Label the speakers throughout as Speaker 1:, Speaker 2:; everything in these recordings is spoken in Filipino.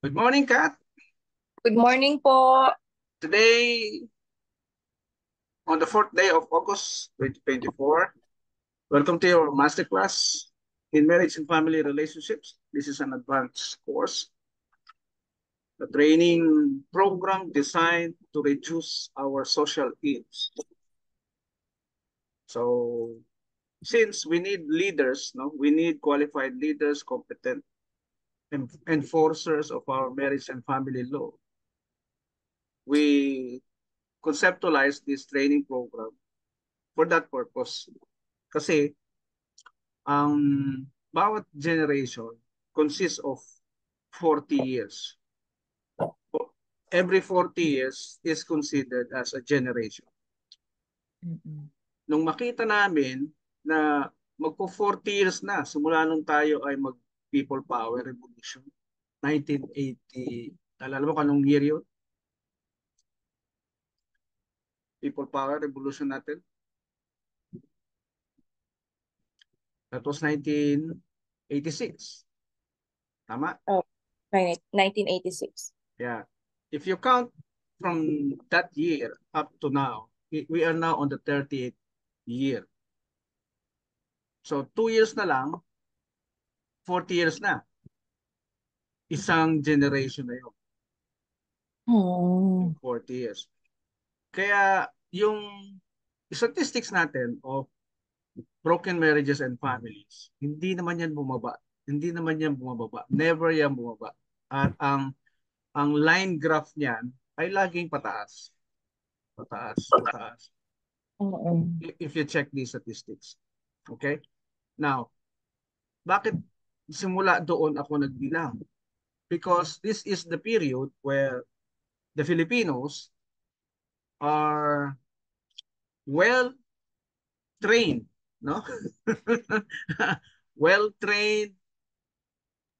Speaker 1: Good morning, Kat.
Speaker 2: Good morning po.
Speaker 1: Today, on the fourth day of August 2024, welcome to your masterclass in marriage and family relationships. This is an advanced course, a training program designed to reduce our social ills. So, since we need leaders, no, we need qualified leaders, competent enforcers of our marriage and family law. We conceptualize this training program for that purpose. Kasi ang bawat generation consists of 40 years. Every 40 years is considered as a generation.
Speaker 2: Mm-mm.
Speaker 1: Nung makita namin na magpo 40 years na simula nung tayo ay mag People Power Revolution 1980. Alala mo kung anong year yun? People Power Revolution natin. That was 1986. Tama?
Speaker 2: Oh, 1986.
Speaker 1: Yeah. If you count from that year up to now, we are now on the 30th year. So 2 years na lang, 40 years na. Isang generation na yun, yung
Speaker 2: Hmm.
Speaker 1: 40 years. Kaya yung statistics natin of broken marriages and families, hindi naman yan bumaba. Hindi naman yan bumababa. Never yan bumaba. At ang line graph niyan ay laging pataas. Pataas, pataas.
Speaker 2: Mm-mm.
Speaker 1: If you check these statistics. Okay? Now, bakit simula doon ako nagbilang? Because this is the period where the Filipinos are well trained, no? Well trained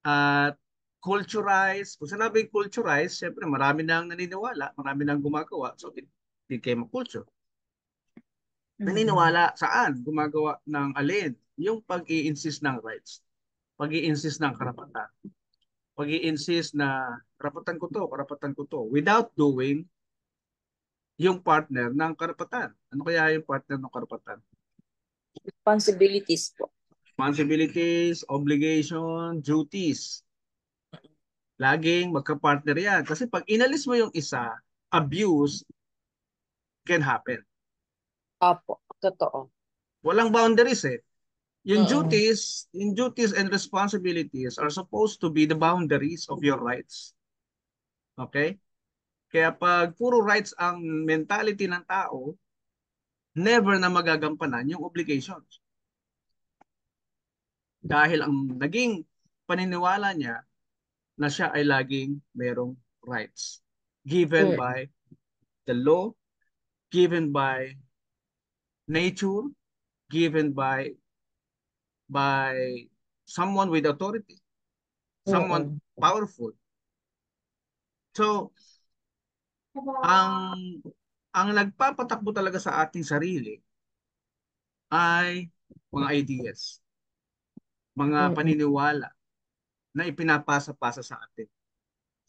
Speaker 1: at culturized. Kung sinabing culturized, syempre marami nang naniniwala, marami nang gumagawa. So it became a culture.
Speaker 2: Mm-mm.
Speaker 1: Naniniwala saan? Gumagawa ng alin? Yung pag-i-insist ng rights. Pag-i-insist ng karapatan. Pag-i-insist na karapatan ko to, without doing yung partner ng karapatan. Ano kaya yung partner ng karapatan?
Speaker 2: Responsibilities po.
Speaker 1: Responsibilities, obligation, duties. Laging magka-partner yan. Kasi pag inalis mo yung isa, abuse can happen.
Speaker 2: Opo, totoo.
Speaker 1: Walang boundaries eh.
Speaker 2: Mm-mm.
Speaker 1: Yung duties and responsibilities are supposed to be the boundaries of your rights. Okay? Kaya pag puro rights ang mentality ng tao, never na magagampanan yung obligations. Dahil ang naging paniniwala niya na siya ay laging merong rights given
Speaker 2: Mm.
Speaker 1: by the law, given by nature, given by someone with authority, someone
Speaker 2: Mm-mm.
Speaker 1: powerful. So, ang ang nagpapatakbo talaga sa ating sarili ay mga ideas, mga
Speaker 2: Mm-mm.
Speaker 1: paniniwala na ipinapasa-pasa sa atin.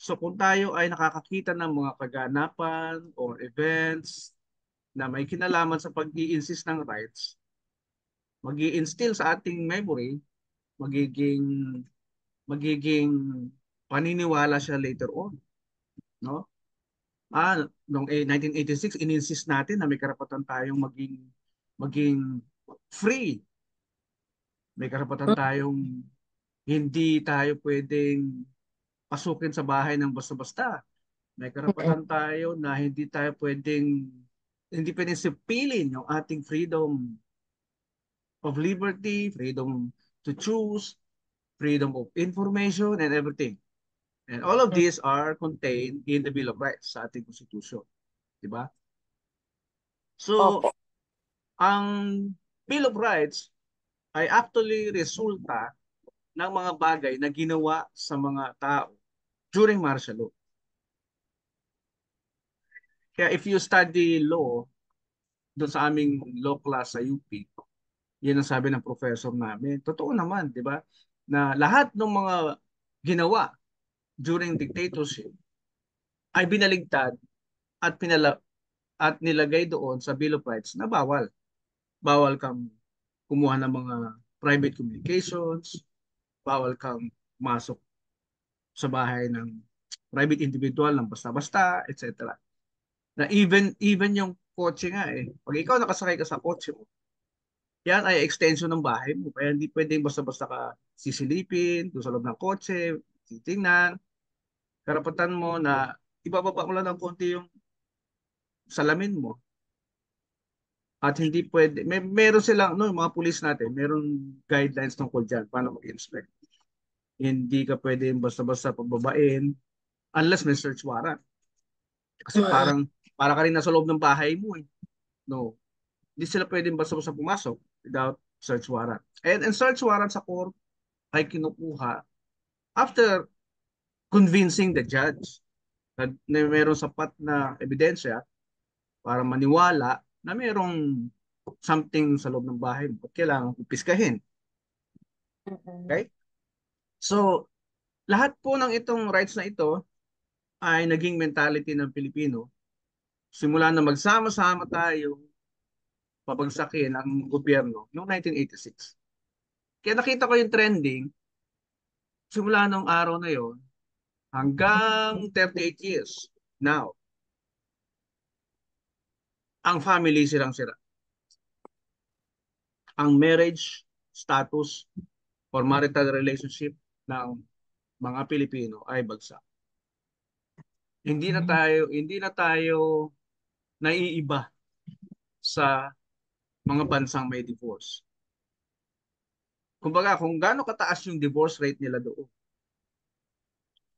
Speaker 1: So kung tayo ay nakakakita ng mga kaganapan or events na may kinalaman sa pag-i-insist ng rights, mag-i-instill sa ating memory, magiging magiging paniniwala siya later on, no? Noong 1986 in-insist natin na may karapatan tayong maging free. May karapatan tayong hindi tayo pwedeng pasukin sa bahay ng basta-basta. May
Speaker 2: Mm-mm.
Speaker 1: karapatan tayo na hindi pwedeng sipilin yung ating freedom of liberty, freedom to choose, freedom of information, and everything. And all of these are contained in the Bill of Rights sa ating Constitution. Di ba? So,
Speaker 2: Opo.
Speaker 1: ang Bill of Rights ay actually resulta ng mga bagay na ginawa sa mga tao during martial law. Kaya if you study law, doon sa aming law class sa UP, yun ang sabi ng professor namin. Totoo naman, di ba? Na lahat ng mga ginawa during dictatorship ay binaligtad at at nilagay doon sa Bill of Rights na bawal. Bawal kang kumuha ng mga private communications, bawal kang masok sa bahay ng private individual ng basta-basta, etc. Na even yung kotse nga eh. Pag ikaw nakasakay ka sa kotse mo, yan ay extension ng bahay mo. Kaya hindi pwedeng basta-basta ka sisilipin doon sa loob ng kotse, titingnan. Karapatan mo na ibababa mo lang ng konti yung salamin mo. At hindi pwede, meron silang, no, yung mga pulis natin, meron guidelines tungkol dyan, paano mag-inspect. Hindi ka pwede basta-basta pababain unless may search warrant. Kasi
Speaker 2: Mm-mm.
Speaker 1: para ka rin nasa loob ng bahay mo eh. No, hindi sila pwedeng basta-basta pumasok without search warrant. And search warrant sa court ay kinukuha after convincing the judge na mayroong sapat na ebidensya para maniwala na mayroong something sa loob ng bahay mo at kailangan kupiskahin.
Speaker 2: Mm-mm.
Speaker 1: Okay? So, lahat po ng itong rights na ito ay naging mentality ng Pilipino simula na magsama-sama tayo pabagsakin ang gobyerno noong 1986. Kaya nakita ko yung trending simula nung araw na yon hanggang 38 years now. Ang family sirang-sira. Ang marriage status or marital relationship ng mga Pilipino ay bagsak. Hindi na tayo naiiba sa mga bansang may divorce. Kumbaga, kung gaano kataas yung divorce rate nila doon,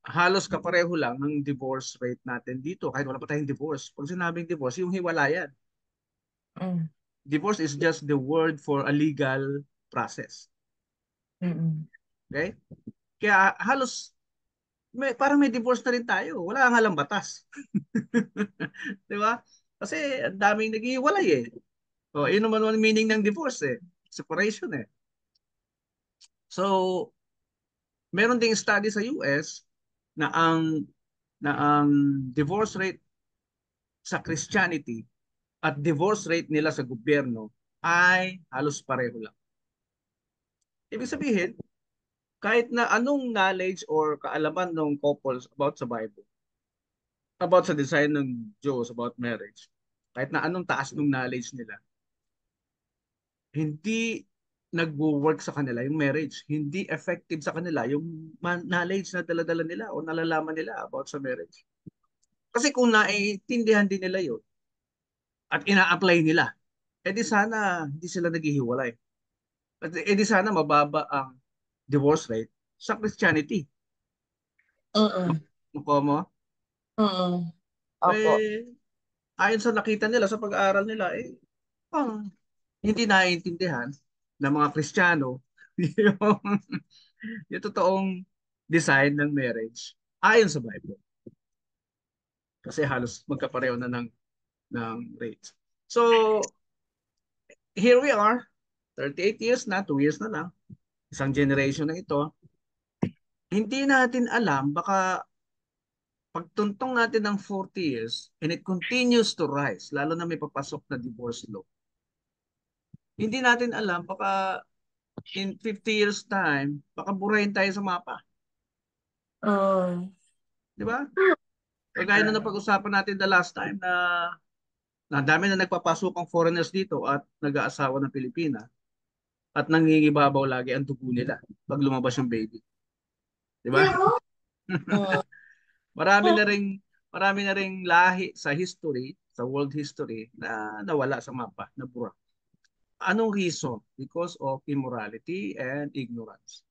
Speaker 1: halos kapareho lang ng divorce rate natin dito kahit wala pa tayong divorce. Pag sinabing divorce, yung hiwalayan.
Speaker 2: Mm.
Speaker 1: Divorce is just the word for a legal process.
Speaker 2: Mm-mm.
Speaker 1: Okay? Kaya halos parang may divorce na rin tayo. Wala nga lang batas. Di ba? Kasi ang daming naghihiwalay eh. O, yun naman ang meaning ng divorce eh. Separation eh. So, meron ding study sa US na ang divorce rate sa Christianity at divorce rate nila sa gobyerno ay halos pareho lang. Ibig sabihin, kahit na anong knowledge or kaalaman ng couples about sa Bible, about sa design ng Diyos, about marriage, kahit na anong taas ng knowledge nila, hindi nagwo-work sa kanila yung marriage. Hindi effective sa kanila yung knowledge na daladala nila o nalalaman nila about sa marriage. Kasi kung naiintindihan din nila yun at ina-apply nila, edi sana hindi sila naghihiwalay. At edi sana mababa ang divorce rate sa Christianity.
Speaker 2: Mm-mm.
Speaker 1: Mukha mo?
Speaker 2: Mm-mm. Opo.
Speaker 1: Eh, ayon sa nakita nila sa pag-aaral nila, hindi naiintindihan ng mga Kristiyano yung, yung totoong design ng marriage ayon sa Bible. Kasi halos magkapareho na ng rates. So, here we are, 38 years na, 2 years na lang, isang generation na ito, hindi natin alam, baka pagtuntong natin ng 40 years and it continues to rise, lalo na may papasok na divorce law, hindi natin alam, baka in 50 years time, baka burahin tayo sa mapa.
Speaker 2: Mm.
Speaker 1: Di ba? Kagaya na napag-usapan natin the last time na dami na nagpapasok ang foreigners dito at nag-aasawa ng Pilipina at nangingibabaw lagi ang dugo nila pag lumabas yung baby. Di ba?
Speaker 2: Mm.
Speaker 1: Marami na ring marami na ring lahi sa history, sa world history na nawala sa mapa, nabura. Anong reason? Because of immorality and ignorance.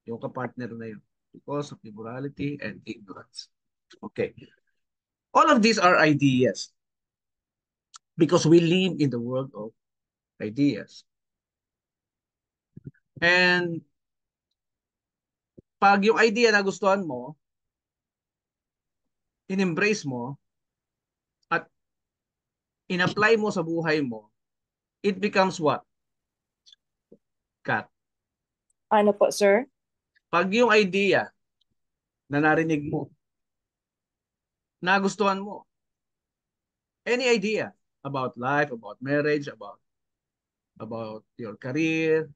Speaker 1: Yung kapartner na yun. Because of immorality and ignorance. Okay. All of these are ideas because we live in the world of ideas. And pag yung idea na gustuhan mo, in-embrace mo, at in-apply mo sa buhay mo, it becomes what? Kat.
Speaker 2: Ano po, sir?
Speaker 1: Pag yung idea na narinig mo, nagustuhan mo? Any idea about life, about marriage, about your career,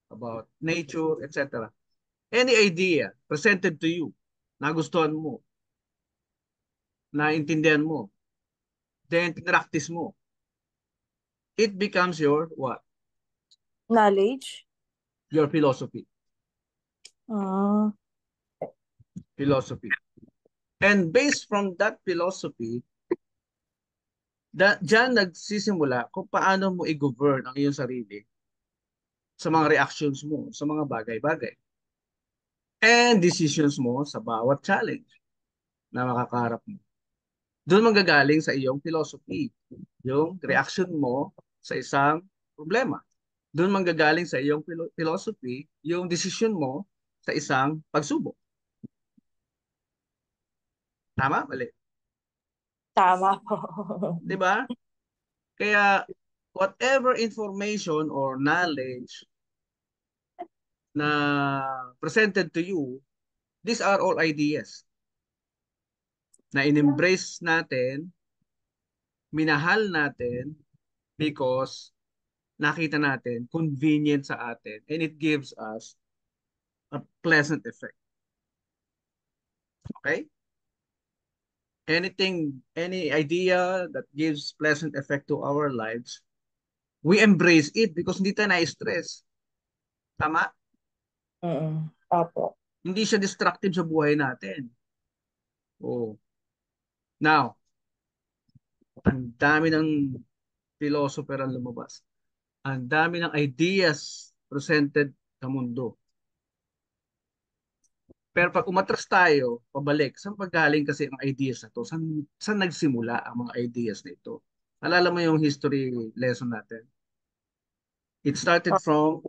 Speaker 1: about nature, etc. Any idea presented to you, nagustuhan mo, naintindihan mo, then practice mo, it becomes your what?
Speaker 2: Knowledge?
Speaker 1: Your philosophy.
Speaker 2: Ah,
Speaker 1: Philosophy. And based from that philosophy, dyan nagsisimula kung paano mo i-govern ang iyong sarili sa mga reactions mo, sa mga bagay-bagay. And decisions mo sa bawat challenge na makakaharap mo. Doon manggagaling sa iyong philosophy, yung reaction mo sa isang problema. Doon manggagaling sa iyong philosophy, yung decision mo sa isang pagsubok. Tama? Mali.
Speaker 2: tama po.
Speaker 1: Di ba? Kaya whatever information or knowledge na presented to you, these are all ideas na in-embrace natin, minahal natin because nakita natin, convenient sa atin, and it gives us a pleasant effect. Okay? Anything, any idea that gives pleasant effect to our lives, we embrace it because hindi tayo na-stress. Tama?
Speaker 2: Opo.
Speaker 1: Hindi siya destructive sa buhay natin. Oh. Now, ang dami ng philosopher ang lumabas. Ang dami ng ideas presented sa mundo. Pero pag umatras tayo, pabalik, saan paggaling kasi ang ideas na to? Saan nagsimula ang mga ideas na ito? Alala mo yung history lesson natin? It started from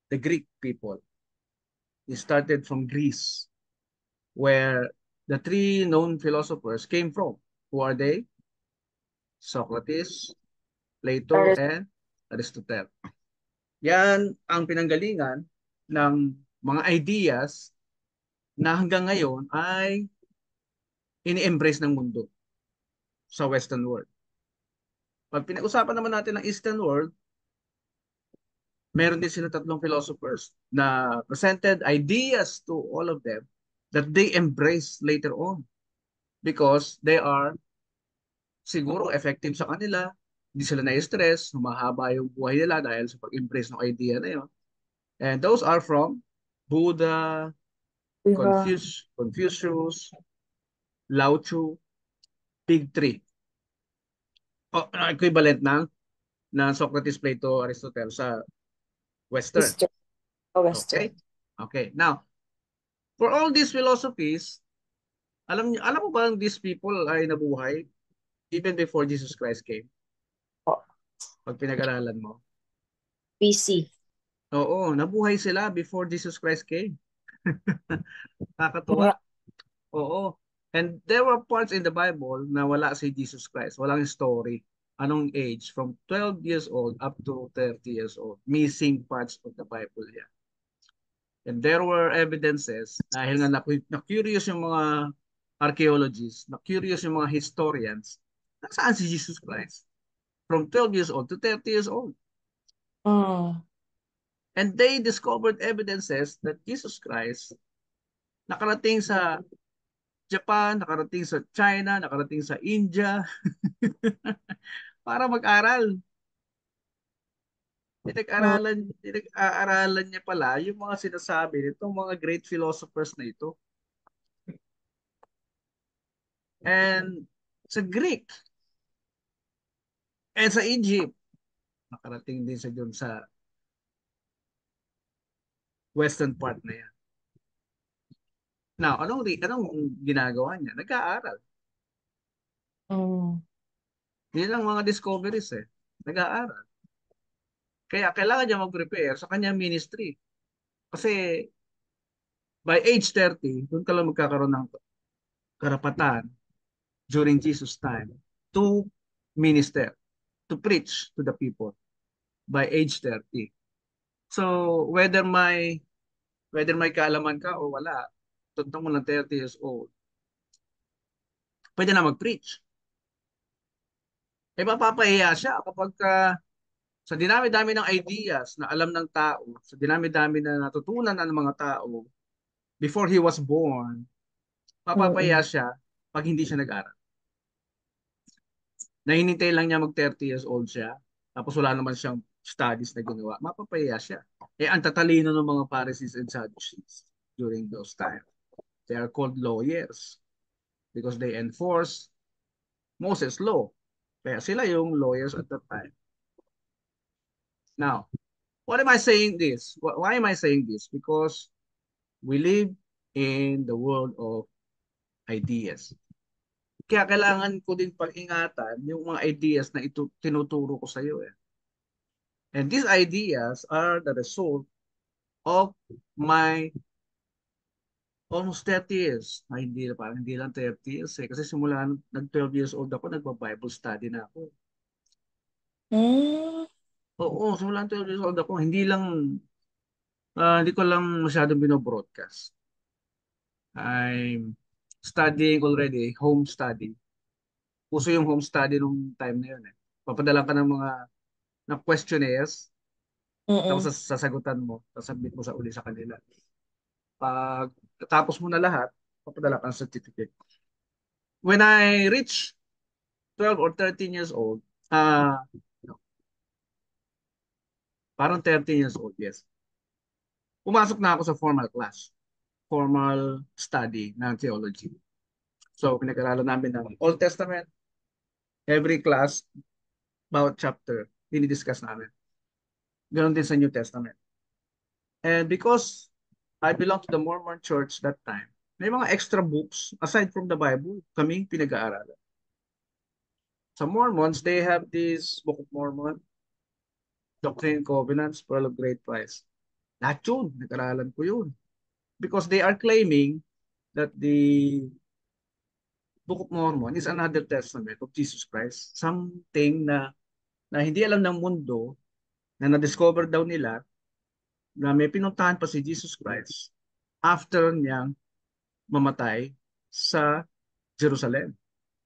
Speaker 1: the Greek people. It started from Greece, where the three known philosophers came from. Who are they? Socrates, Plato,
Speaker 2: Or,
Speaker 1: and Aristotle. Yan ang pinanggalingan ng mga ideas na hanggang ngayon ay ini-embrace ng mundo sa Western world. Pag pinag-usapan naman natin ang Eastern world, meron din sila tatlong philosophers na presented ideas to all of them that they embrace later on because they are siguro effective sa kanila, hindi sila na-stress, humahaba yung buhay nila dahil sa pag-embrace ng idea na yun. And those are from Buddha,
Speaker 2: diba?
Speaker 1: Confucius, Lao Tzu, Big Three. O, equivalent ng Socrates, Plato, Aristotle sa Western.
Speaker 2: Eastern o
Speaker 1: Okay?
Speaker 2: Western.
Speaker 1: Okay. Now, for all these philosophies, alam mo ba these people ay nabuhay even before Jesus Christ came?
Speaker 2: Po.
Speaker 1: Pag pinag-aralan mo.
Speaker 2: PC.
Speaker 1: Oo, nabuhay sila before Jesus Christ came.
Speaker 2: Nga.
Speaker 1: Nakakatuwa. Oo. And there were parts in the Bible na wala si Jesus Christ. Walang story. Anong age? From 12 years old up to 30 years old. Missing parts of the Bible yan. And there were evidences dahil nga na-curious yung mga archaeologists, na-curious yung mga historians, nasaan si Jesus Christ? From 12 years old to 30 years old.
Speaker 2: Mm.
Speaker 1: And they discovered evidences that Jesus Christ nakarating sa Japan, nakarating sa China, nakarating sa India para mag-aral.
Speaker 2: Mm.
Speaker 1: Pinag-aaralan niya pala yung mga sinasabi nitong mga great philosophers na ito. And sa Greek and sa Egypt, nakarating din sa dun sa western part na yan. Now, anong ginagawa niya? Nag-aaral.
Speaker 2: Mm.
Speaker 1: Yun lang mga discoveries eh. Nag-aaral. Kaya kailangan niya mag-prepare sa kanyang ministry. Kasi by age 30, doon ka lang magkakaroon ng karapatan during Jesus' time to minister, to preach to the people by age 30. So, whether may kaalaman ka o wala, tuntong mo ng 30 years old, pwede na mag-preach. Eh, mapapahiya siya kapag sa dinami-dami ng ideas na alam ng tao, sa dinami-dami na natutunan ng mga tao before he was born, mapapahiya
Speaker 2: Mm-mm.
Speaker 1: siya pag hindi siya nag-aral. Nahinintay lang niya mag 30 years old siya, tapos wala naman siyang studies na ginawa, mapapahiya siya. Eh, ang tatalino ng mga Pharisees and Sadducees during those times. They are called lawyers because they enforce Moses' law. Kaya sila yung lawyers at that time. Now, what am I saying this? Why am I saying this? Because we live in the world of ideas. Kaya kailangan ko din pag-ingatan yung mga ideas na ito tinuturo ko sa iyo eh. And these ideas are the result of my almost 30 years. Ay, hindi, parang hindi lang 30 years eh. Kasi simula nag 12 years old ako, nagba-Bible study na ako.
Speaker 2: Mm.
Speaker 1: Oo, simula ng 12 years old ako. Hindi ko lang masyadong binobroadcast. I'm studying already, home study. Puso yung home study nung time na yun eh. Papadala ka ng mga questionnaires, tapos
Speaker 2: Mm-mm.
Speaker 1: sasagutan mo, sasabit mo sa uli sa kanila. Pag tapos mo na lahat, papadala ka ng certificate. When I reach 12 or 13 years old, no, parang 13 years old, yes. Pumasok na ako sa formal class, formal study ng theology. So, pinag-aralan namin ng Old Testament, every class, bawat chapter, dinidiscuss namin. Ganon din sa New Testament. And because I belong to the Mormon church that time, may mga extra books aside from the Bible kaming pinag-aaralan. Sa Mormons, they have this Book of Mormon, Doctrine and Covenants, Pearl of Great Price. Lahat yun, nag-aralan ko yun. Because they are claiming that the Book of Mormon is another testament of Jesus Christ. Something na hindi alam ng mundo, na na-discover daw nila, na may pinuntahan pa si Jesus Christ after niyang mamatay sa Jerusalem.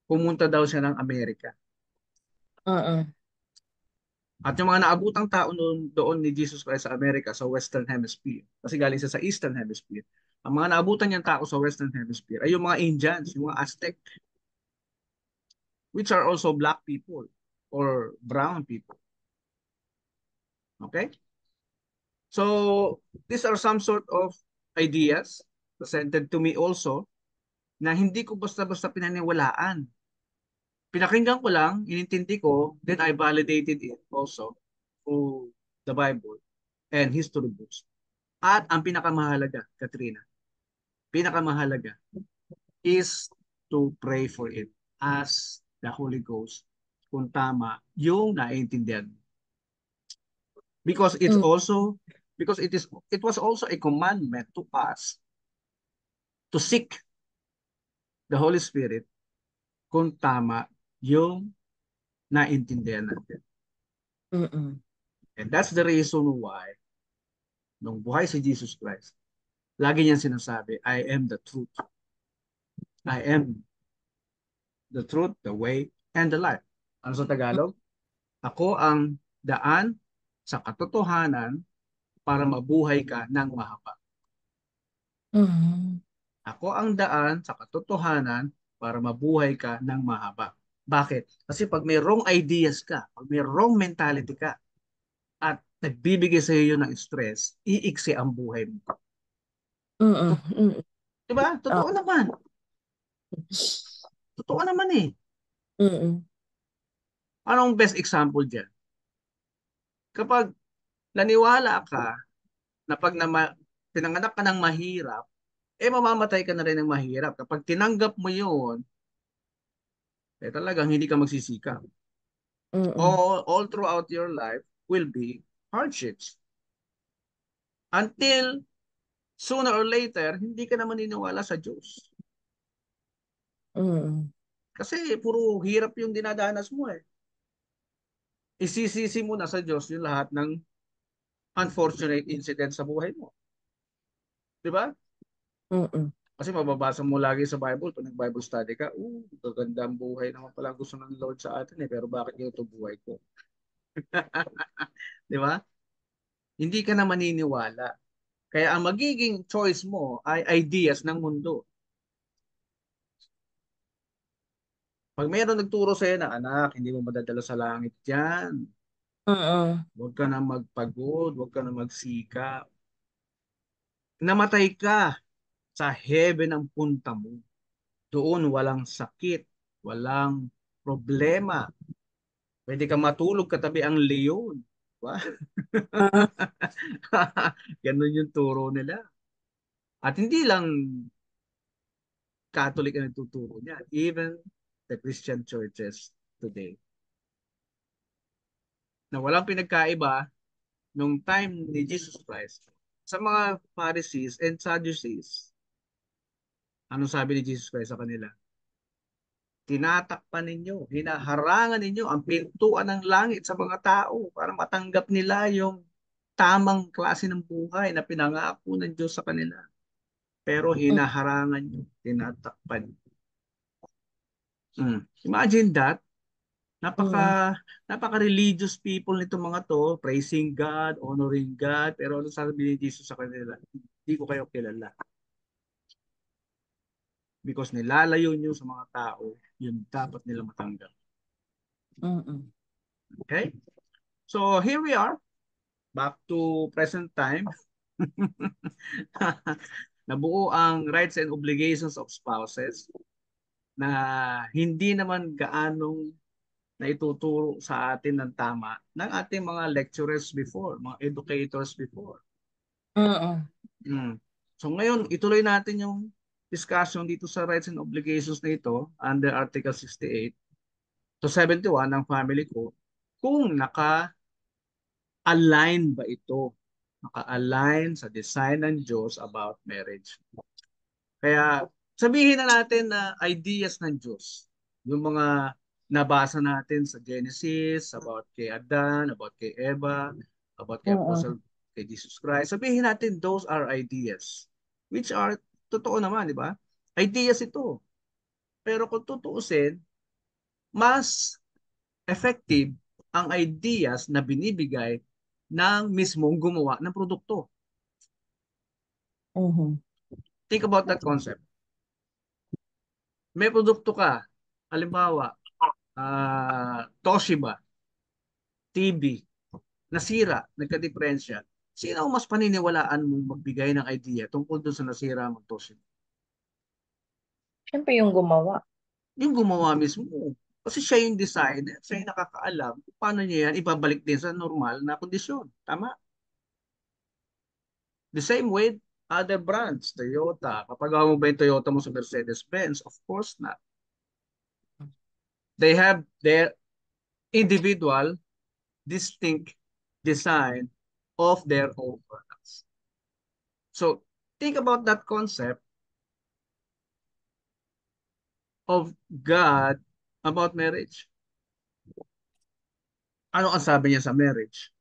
Speaker 1: Pumunta daw siya ng Amerika.
Speaker 2: Mm-mm.
Speaker 1: At yung mga naabutang tao doon ni Jesus Christ sa Amerika, sa Western Hemisphere, kasi galing siya sa Eastern Hemisphere, ang mga naabutan niyang tao sa Western Hemisphere ay yung mga Indians, yung mga Aztec, which are also black people or brown people. Okay? So, these are some sort of ideas presented to me also na hindi ko basta-basta pinaniwalaan. Pinakinggan ko lang, inintindi ko, then I validated it also through the Bible and history books. At ang pinakamahalaga, Katrina, pinakamahalaga is to pray for it. Ask the Holy Ghost kung tama yung naiintindihan. Because it's
Speaker 2: Mm.
Speaker 1: also, because it was also a commandment to us to seek the Holy Spirit kung tama yung naintindihan natin.
Speaker 2: Mm-mm.
Speaker 1: And that's the reason why nung buhay si Jesus Christ, lagi niyang sinasabi, I am the truth. I am the truth, the way, and the life. Ano sa Tagalog? Ako ang daan sa katotohanan para mabuhay ka ng mahaba.
Speaker 2: Mm.
Speaker 1: Ako ang daan sa katotohanan para mabuhay ka ng mahaba. Bakit? Kasi pag may wrong ideas ka, pag may wrong mentality ka, at nagbibigay sa iyo ng stress, iiksi ang buhay mo.
Speaker 2: Mm-mm. Mm-mm.
Speaker 1: Diba?
Speaker 2: Ah.
Speaker 1: Totoo naman. Totoo naman eh.
Speaker 2: Mm-mm.
Speaker 1: Anong best example dyan? Kapag naniwala ka na pag pinanganak ka ng mahirap, eh mamamatay ka na rin ng mahirap. Kapag tinanggap mo yun, eh talagang hindi ka magsisikap.
Speaker 2: Mm-mm.
Speaker 1: All throughout your life will be hardships. Until sooner or later, hindi ka na maniniwala sa Diyos.
Speaker 2: Mm-mm.
Speaker 1: Kasi puro hirap yung dinadanas mo eh. Isisisi mo na sa Diyos yung lahat ng unfortunate incident sa buhay mo. Di ba?
Speaker 2: Mm-mm.
Speaker 1: Kasi mababasa mo lagi sa Bible, pag nag-Bible study ka, gaganda ang buhay naman pala gusto ng Lord sa atin eh, pero bakit ito buhay ko? Di ba? Hindi ka na maniniwala. Kaya ang magiging choice mo ay ideas ng mundo. Pag mayroon nagturo sa'yo na, anak, hindi mo madadala sa langit yan.
Speaker 2: Mm.
Speaker 1: Huwag ka na magpagod, huwag ka na magsikap. Namatay ka, sa heaven ang punta mo. Doon walang sakit, walang problema. Pwede ka matulog katabi ang leon. Diba?
Speaker 2: Ah,
Speaker 1: Ganun yung turo nila. At hindi lang Catholic ang nagtuturo niya. Even the Christian churches today. Na walang pinagkaiba nung time ni Jesus Christ sa mga Pharisees and Sadducees. Ano sabi ni Jesus Christ sa kanila? Tinatakpan ninyo, hinaharangan ninyo ang pintuan ng langit sa mga tao para matanggap nila yung tamang klase ng buhay na pinangako ng Diyos sa kanila. Pero
Speaker 2: mm,
Speaker 1: hinaharangan nyo, tinatakpan. Imagine that.
Speaker 2: mm,
Speaker 1: Napaka-religious people nito mga to, praising God, honoring God, pero ano sabi ni Jesus sa kanila? Hindi ko kayo kilala. Because nilalayo nyo sa mga tao, yun dapat nila matanggap.
Speaker 2: mm,
Speaker 1: Okay? So here we are, back to present time. Nabuo ang rights and obligations of spouses na hindi naman gaanong naituturo sa atin ng tama ng ating mga lecturers before, mga educators before.
Speaker 2: mm,
Speaker 1: Mm. So ngayon, ituloy natin yung discussion dito sa rights and obligations na ito under Article 68 to 71 ng family ko kung naka-align ba ito, naka-align sa design ng Diyos about marriage. Kaya sabihin na natin na ideas ng Diyos, yung mga nabasa natin sa Genesis, about kay Adan, about kay Eva, about kay
Speaker 2: mm,
Speaker 1: Apostle, kay Jesus Christ, sabihin natin those are ideas, which are, totoo naman, di ba? Ideas ito. Pero kung tutuusin, mas effective ang ideas na binibigay ng mismong gumawa ng produkto.
Speaker 2: mhm,
Speaker 1: Think about that concept. May produkto ka, halimbawa, Toshiba, TV, nasira, nagka-diferensya. Sino ang mas paniniwalaan mong magbigay ng idea tungkol doon sa nasira mong Toshiba?
Speaker 2: Siyempre yung gumawa.
Speaker 1: Yung gumawa mismo. Kasi siya yung designer, siya yung nakakaalam kung paano niya yan ibabalik din sa normal na kondisyon. Tama? The same with other brands, Toyota. Kapag mo ba yung Toyota mo sa Mercedes-Benz? Of course not. They have their individual, distinct design of their own products. So think about that concept of God about marriage. Ano ang sabi niya sa marriage?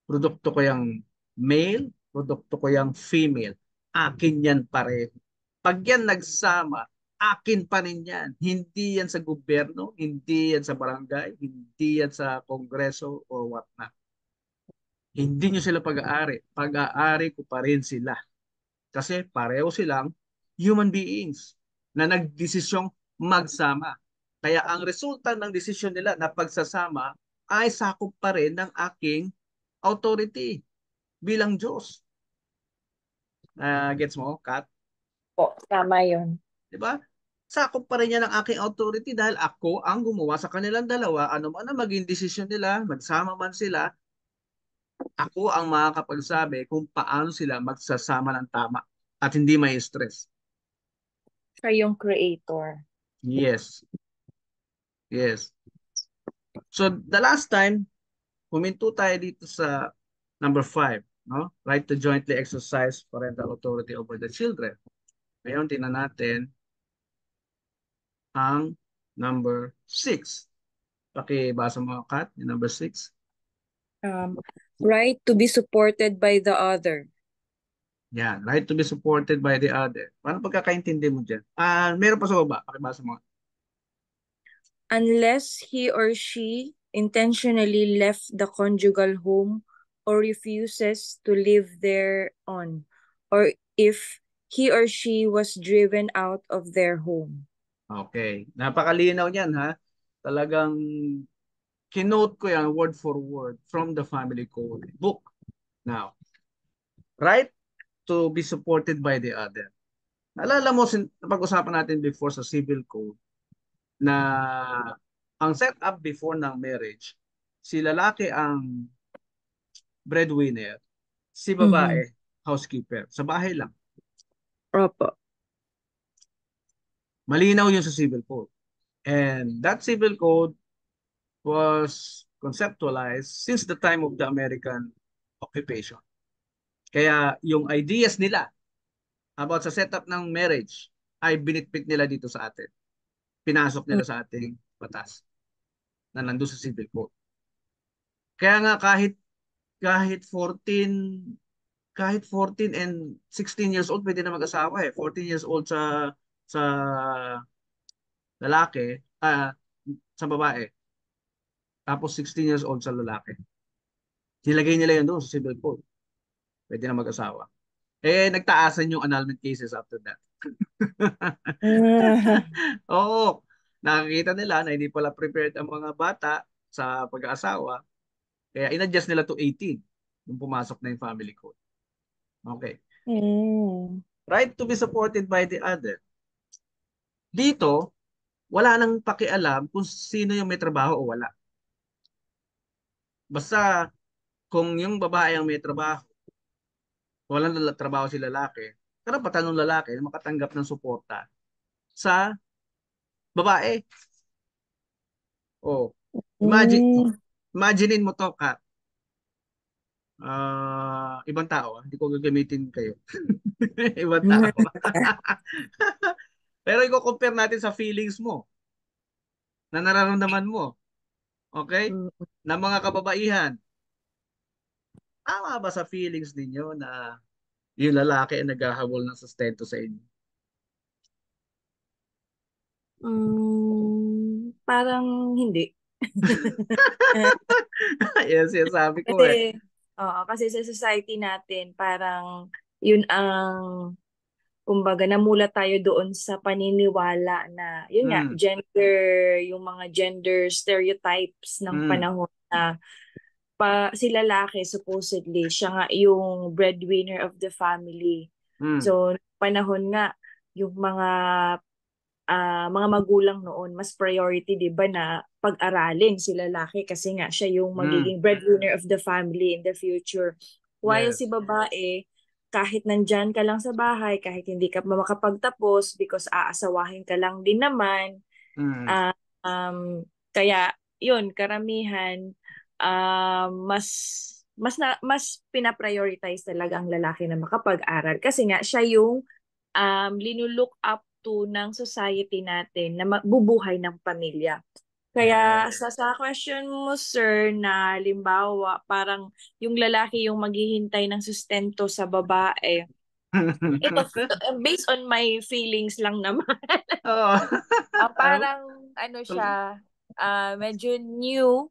Speaker 1: Produkto ko yung male, produkto ko yung female. Akin yan pareho. Pag yan nagsama, akin pa rin yan. Hindi yan sa gobyerno, hindi yan sa barangay, hindi yan sa kongreso or what not. Hindi nyo sila pag-aari. Pag-aari ko pa rin sila. Kasi pareho silang human beings na nagdesisyong magsama. Kaya ang resulta ng desisyon nila na pagsasama ay sakop pa rin ng aking authority bilang Diyos. Gets mo, Kat?
Speaker 2: Po, tama yun.
Speaker 1: Di ba? Sakop pa rin yan ng aking authority dahil ako ang gumawa sa kanilang dalawa. Ano man ang maging desisyon nila, magsama man sila, ako ang makakapagsabi kung paano sila magsasama ng tama at hindi may stress.
Speaker 2: Siya yung creator.
Speaker 1: Yes. Yes. So the last time, huminto tayo dito sa number 5, no? Right to jointly exercise parental authority over the children. Ngayon, tingnan natin ang number 6. Pakibasa mo, Kat, yung number 6.
Speaker 2: Um, right to be supported by the other.
Speaker 1: Yan, right to be supported by the other. Paano pagkakaintindi mo dyan? Meron pa sa baba. Pakibasa mo.
Speaker 2: Unless he or she intentionally left the conjugal home or refuses to live there on, or if he or she was driven out of their home.
Speaker 1: Okay. Napakalinaw niyan ha. Talagang kinote ko yan word for word from the family code book. Now, right to be supported by the other. Naalala mo, napag-usapan natin before sa civil code na ang setup before ng marriage, si lalaki ang breadwinner, si
Speaker 2: Mm-hmm.
Speaker 1: babae housekeeper. Sa bahay lang.
Speaker 2: Opo.
Speaker 1: Malinaw yun sa civil code. And that civil code was conceptualized since the time of the American occupation. Kaya yung ideas nila about sa setup ng marriage ay binitbit nila dito sa atin. Pinasok nila sa ating batas na nandun sa civil code. Kaya nga kahit 14 and 16 years old pwede na mag-asawa eh. 14 years old sa lalaki, sa babae, tapos 16 years old sa lalaki. Nilagay nila yun doon sa civil code. Pwede na mag-asawa. Eh, nagtaasan yung annulment cases after that. Oo. Nakakita nila na hindi pala prepared ang mga bata sa pag-aasawa. Kaya in-adjust nila to 18 nung pumasok na yung family code. Okay.
Speaker 2: Mm.
Speaker 1: Right to be supported by the other. Dito, wala nang pakialam kung sino yung may trabaho o wala. Basta kung yung babae ang may trabaho, walang trabaho si lalaki, karapatan ng lalaki na makatanggap ng suporta sa babae. Oh, imagine,
Speaker 2: Mm.
Speaker 1: imaginein mo to, Kat. Ibang tao, hindi ko gagamitin kayo. Ibang tao. Pero i-compare natin sa feelings mo, na nararamdaman mo, okay?
Speaker 2: Mm.
Speaker 1: Na mga kababaihan, tama ba sa feelings ninyo na yung lalaki ay naghahabol ng sustento sa inyo?
Speaker 2: Parang hindi.
Speaker 1: Yes, yes, sabi ko eh.
Speaker 2: Kasi, oo, kasi sa society natin, parang yun ang, kumbaga, namulat tayo doon sa paniniwala na, yun nga,
Speaker 1: Mm,
Speaker 2: yung mga gender stereotypes ng
Speaker 1: mm,
Speaker 2: panahon na si lalaki, supposedly, siya nga yung breadwinner of the family.
Speaker 1: mm,
Speaker 2: So, panahon nga, yung mga magulang noon, mas priority, di ba, na pag-aralin si lalaki kasi nga siya yung
Speaker 1: mm,
Speaker 2: magiging breadwinner of the family in the future. While si
Speaker 1: yes.
Speaker 2: babae, kahit nandyan ka lang sa bahay, kahit hindi ka makapagtapos because aasawahin ka lang din naman,
Speaker 1: Mm,
Speaker 2: ah, kaya yun, karamihan, mas mas pina-prioritize talaga ang lalaki na makapag-aral kasi nga siya yung linulook up to ng society natin na magbubuhay ng pamilya. Kaya
Speaker 1: yes.
Speaker 2: sa question mo, sir, na limbawa, parang yung lalaki yung maghihintay ng sustento sa babae. Ito, based on my feelings lang naman.
Speaker 1: Oo. Ano?
Speaker 2: Parang, ano siya, medyo new.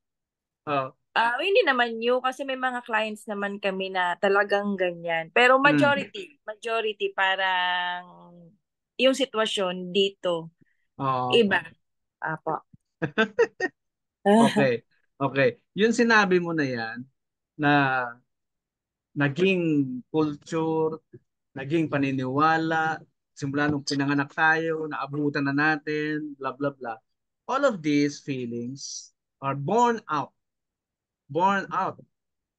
Speaker 1: Oh.
Speaker 2: Hindi naman new kasi may mga clients naman kami na talagang ganyan. Pero
Speaker 1: Mm.
Speaker 2: majority parang yung sitwasyon dito,
Speaker 1: Oo.
Speaker 2: iba. Apo.
Speaker 1: Okay. Okay. Yung sinabi mo na yan, na naging culture, naging paniniwala, simula nung pinanganak tayo, naabutan na natin, blah, blah, blah. All of these feelings are born out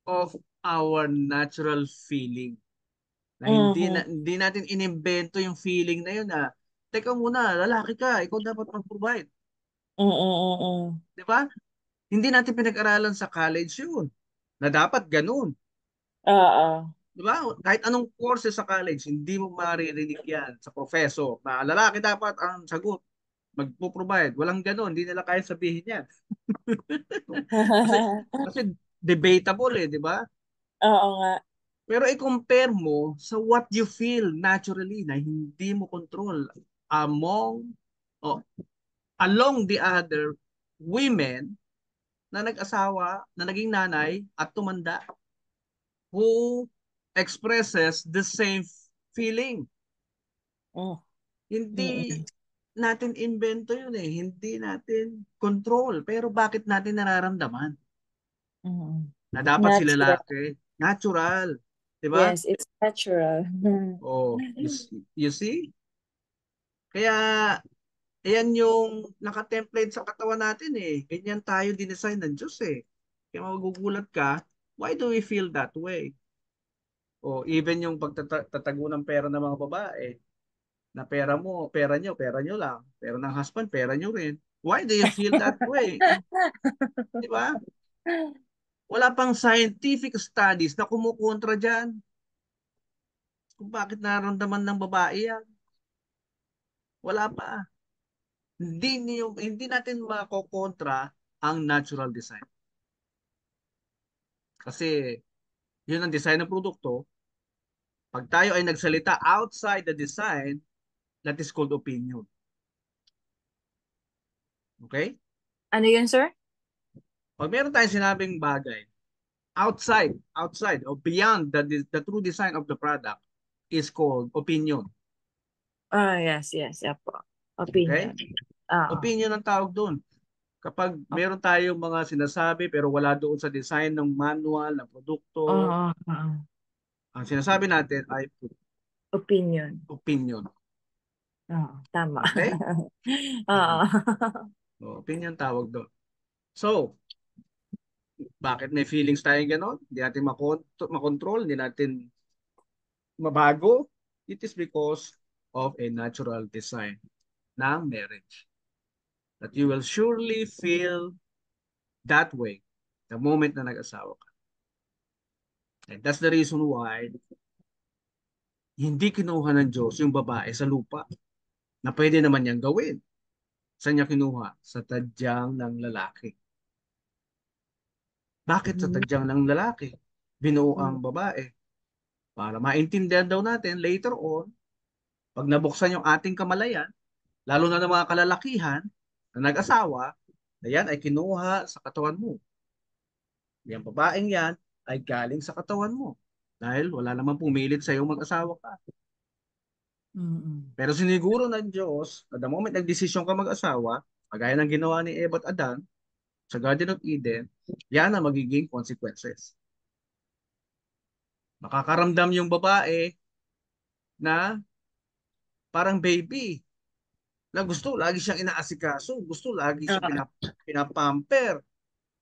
Speaker 1: of our natural feeling. Na
Speaker 2: Mhm.
Speaker 1: hindi natin inimbento yung feeling na yun na, teka muna, lalaki ka, ikaw dapat mag-provide.
Speaker 2: Mm, mm, mm.
Speaker 1: Di ba? Hindi natin pinag-aralan sa college yun. Na dapat ganun.
Speaker 2: Oo.
Speaker 1: Di ba? Kahit anong courses sa college, hindi mo maririnig yan sa professor na lalaki dapat ang sagot, magpo-provide. Walang ganun. Hindi nila kaya sabihin yan. Kasi, kasi debatable eh, di ba?
Speaker 2: Oo nga.
Speaker 1: Pero i-compare mo sa what you feel naturally na hindi mo control among o along the other women na nag-asawa, na naging nanay at tumanda who expresses the same feeling.
Speaker 2: Mm.
Speaker 1: Hindi
Speaker 2: Mm-mm.
Speaker 1: natin invento yun eh. Hindi natin control. Pero bakit natin nararamdaman
Speaker 2: Mm-mm.
Speaker 1: na dapat si
Speaker 2: Natural.
Speaker 1: lalaki? Natural. Di ba?
Speaker 2: Yes, it's natural.
Speaker 1: Oh, you see? Kaya, ayan yung naka-template sa katawan natin eh. Ganyan tayo dinesign ng Diyos eh. Kaya magugulat ka, why do we feel that way? O even yung pagtatago ng pera ng mga babae, na pera nyo lang. Pera ng husband, pera nyo rin. Why do you feel that way? Di ba? Wala pang scientific studies na kumukontra dyan kung bakit nararamdaman ng babae yan. Wala pa. Hindi natin makokontra ang natural design. Kasi yun ang design ng produkto. Pag tayo ay nagsalita outside the design, that is called opinion. Okay?
Speaker 2: Ano yun, sir?
Speaker 1: Pag meron tayong sinabing bagay, outside or beyond the true design of the product is called opinion.
Speaker 2: Ah, yes, yes. Apo.
Speaker 1: Okay?
Speaker 2: Opinion. Oo.
Speaker 1: Opinion ang tawag doon. Kapag meron tayong mga sinasabi pero wala doon sa design ng manual, ng produkto,
Speaker 2: Oo. Oo.
Speaker 1: ang sinasabi natin ay
Speaker 2: Opinion.
Speaker 1: opinion.
Speaker 2: Oo, tama.
Speaker 1: Okay?
Speaker 2: Oo.
Speaker 1: So, opinion tawag doon. So, bakit may feelings tayo gano'n? Hindi natin makontrol, hindi natin mabago. It is because of a natural design ng marriage. That you will surely feel that way the moment na nag-asawa ka. And that's the reason why hindi kinuha ng Diyos yung babae sa lupa na pwede naman niyang gawin. Saan niya kinuha? Sa tadyang ng lalaki. Bakit sa
Speaker 2: Mm.
Speaker 1: tadyang ng lalaki? Binuo ang
Speaker 2: Mm.
Speaker 1: babae. Para maintindihan daw natin later on, pag nabuksan yung ating kamalayan, lalo na ng mga kalalakihan na nag-asawa, na yan ay kinuha sa katawan mo. Yung babaeng yan ay galing sa katawan mo. Dahil wala namang pumilit sa iyo mag-asawa ka.
Speaker 2: Mm.
Speaker 1: Pero siniguro ng Diyos, at the moment nagdesisyon ka mag-asawa, kagaya ng ginawa ni Eva at Adan sa Garden of Eden, yan ang magiging consequences. Makakaramdam yung babae na parang baby, na gusto lagi siyang inaasikaso, gusto lagi siyang
Speaker 2: Oo.
Speaker 1: pinapamper,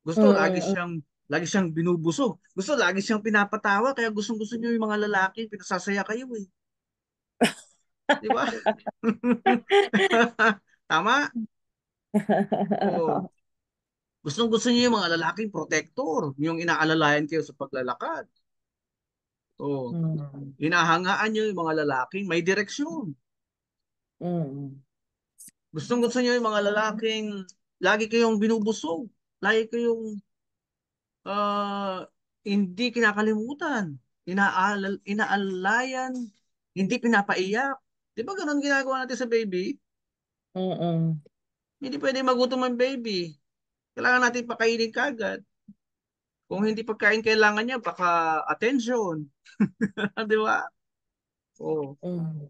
Speaker 1: gusto
Speaker 2: Mm.
Speaker 1: lagi siyang binubusog, gusto lagi siyang pinapatawa, kaya gustong-gusto niyo yung mga lalaki, pinasasaya kayo eh. Di ba? Tama? Oh. Gustong-gusto niyo yung mga lalaking protector, yung inaalalayan kayo sa paglalakad. Oh.
Speaker 2: Mm.
Speaker 1: Hinahangaan niyo yung mga lalaking may direksyon.
Speaker 2: Mm.
Speaker 1: Gustong-gusto niyo yung mga lalaking lagi kayong binubusog, lagi kayong ah, hindi kinakalimutan, inaalayan, hindi pinapaiyak. Di ba ganun ginagawa natin sa baby?
Speaker 2: Mm.
Speaker 1: Hindi pwede magutom ang baby. Kailangan natin pakainin kagad. Kung hindi pagkain kailangan niya, baka attention. Di ba? Oh.
Speaker 2: Mm.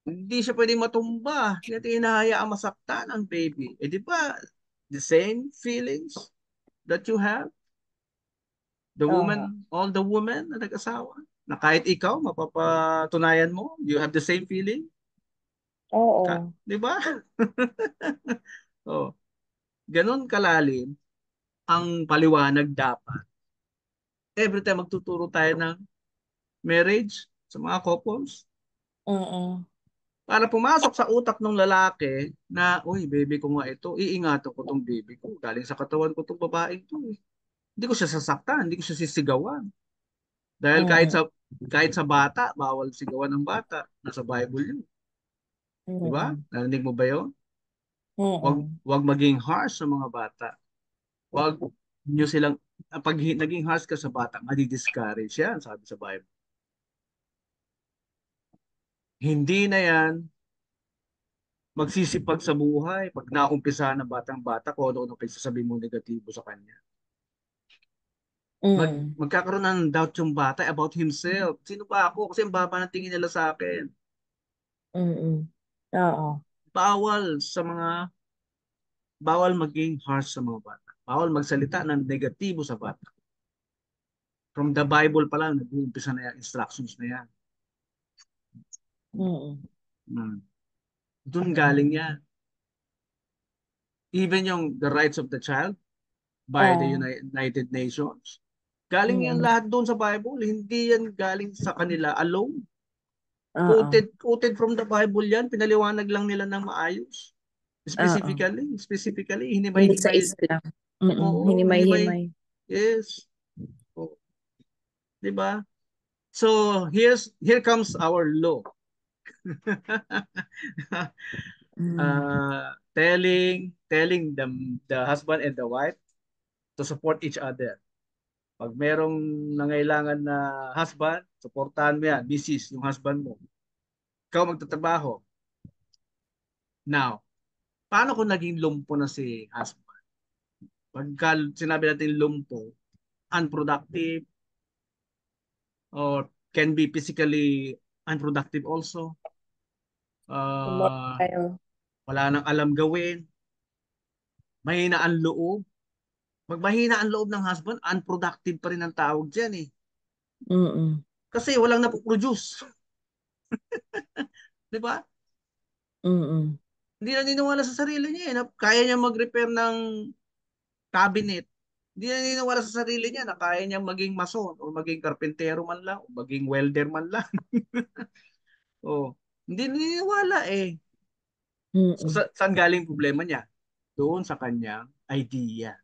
Speaker 1: Hindi siya pwedeng matumba. Hindi natin hinahayaan masaktan ang baby. Eh di ba, the same feelings that you have?
Speaker 2: Oo.
Speaker 1: All the women na nag-asawa? Na kahit ikaw, mapapatunayan mo, you have the same feeling?
Speaker 2: Oo.
Speaker 1: Di ba? Oh, ganun kalalim ang paliwanag dapat. Every time magtuturo tayo ng marriage sa mga couples,
Speaker 2: Mm.
Speaker 1: para pumasok sa utak ng lalaki na, uy, baby ko nga ito, iingatan ko tong baby ko. Galing sa katawan ko tong babae ito. Eh. Hindi ko siya sasaktan, hindi ko siya sisigawan. Dahil
Speaker 2: Mm.
Speaker 1: kahit sa bata, bawal sigawan ng bata. Nasa Bible yun. Di ba?
Speaker 2: Mm.
Speaker 1: Narinig mo ba yun? Wag,
Speaker 2: Mm.
Speaker 1: wag maging harsh sa mga bata. Wag, Nyo silang, pag naging harsh ka sa bata, madi-discourage yan, sabi sa Bible. Hindi na yan magsisipag sa buhay pag naumpisa ng batang-bata kung ano-ano pagsasabi mo negatibo sa kanya.
Speaker 2: Mm.
Speaker 1: Magkakaroon ng doubt yung bata about himself. Sino ba ako? Kasi ang baba ng tingin nila sa akin.
Speaker 2: Mm. Oo.
Speaker 1: Bawal sa mga, bawal maging harsh sa mga bata. Bawal magsalita ng negatibo sa bata. From the Bible pa lang, nag-uumpisa na yan, instructions na yan.
Speaker 2: Mm.
Speaker 1: Hmm. Doon galing yan. Even yung the rights of the child by the
Speaker 2: Ah.
Speaker 1: United Nations. Galing yan
Speaker 2: Mm.
Speaker 1: lahat doon sa Bible. Hindi yan galing sa kanila alone.
Speaker 2: Oo.
Speaker 1: Quoted from the Bible yan. Pinaliwanag lang nila ng maayos.
Speaker 2: Oo.
Speaker 1: Specifically,
Speaker 2: Hindi sa
Speaker 1: hinimay-himay.
Speaker 2: isa lang. Mm.
Speaker 1: Oo, hinimay.
Speaker 2: Hinimay-himay.
Speaker 1: Yes. O, di ba? So, here comes our law.
Speaker 2: Mm.
Speaker 1: Telling the husband and the wife to support each other. Pag merong nangailangan na husband, supportahan mo yan, misis, yung husband mo. Ikaw magtatrabaho. Now, paano kung naging lumpo na si husband? Pagka sinabi natin lumpo, unproductive, or can be physically unproductive also. Uh,
Speaker 2: Immobile.
Speaker 1: wala nang alam gawin, mahina ang loob. Pag mahina ang loob ng husband, unproductive pa rin ang tawag dyan eh.
Speaker 2: Mm.
Speaker 1: Kasi walang napoproduce. Di ba?
Speaker 2: Mm.
Speaker 1: Hindi na naniniwala sa sarili niya eh. Kaya niya mag-repair ng cabinet. Hindi na naniniwala sa sarili niya na kaya niya maging mason o maging karpentero man lang o maging welder man lang. Oh, hindi naniniwala eh. So,
Speaker 2: Mm.
Speaker 1: saan galing problema niya? Doon sa kanyang idea.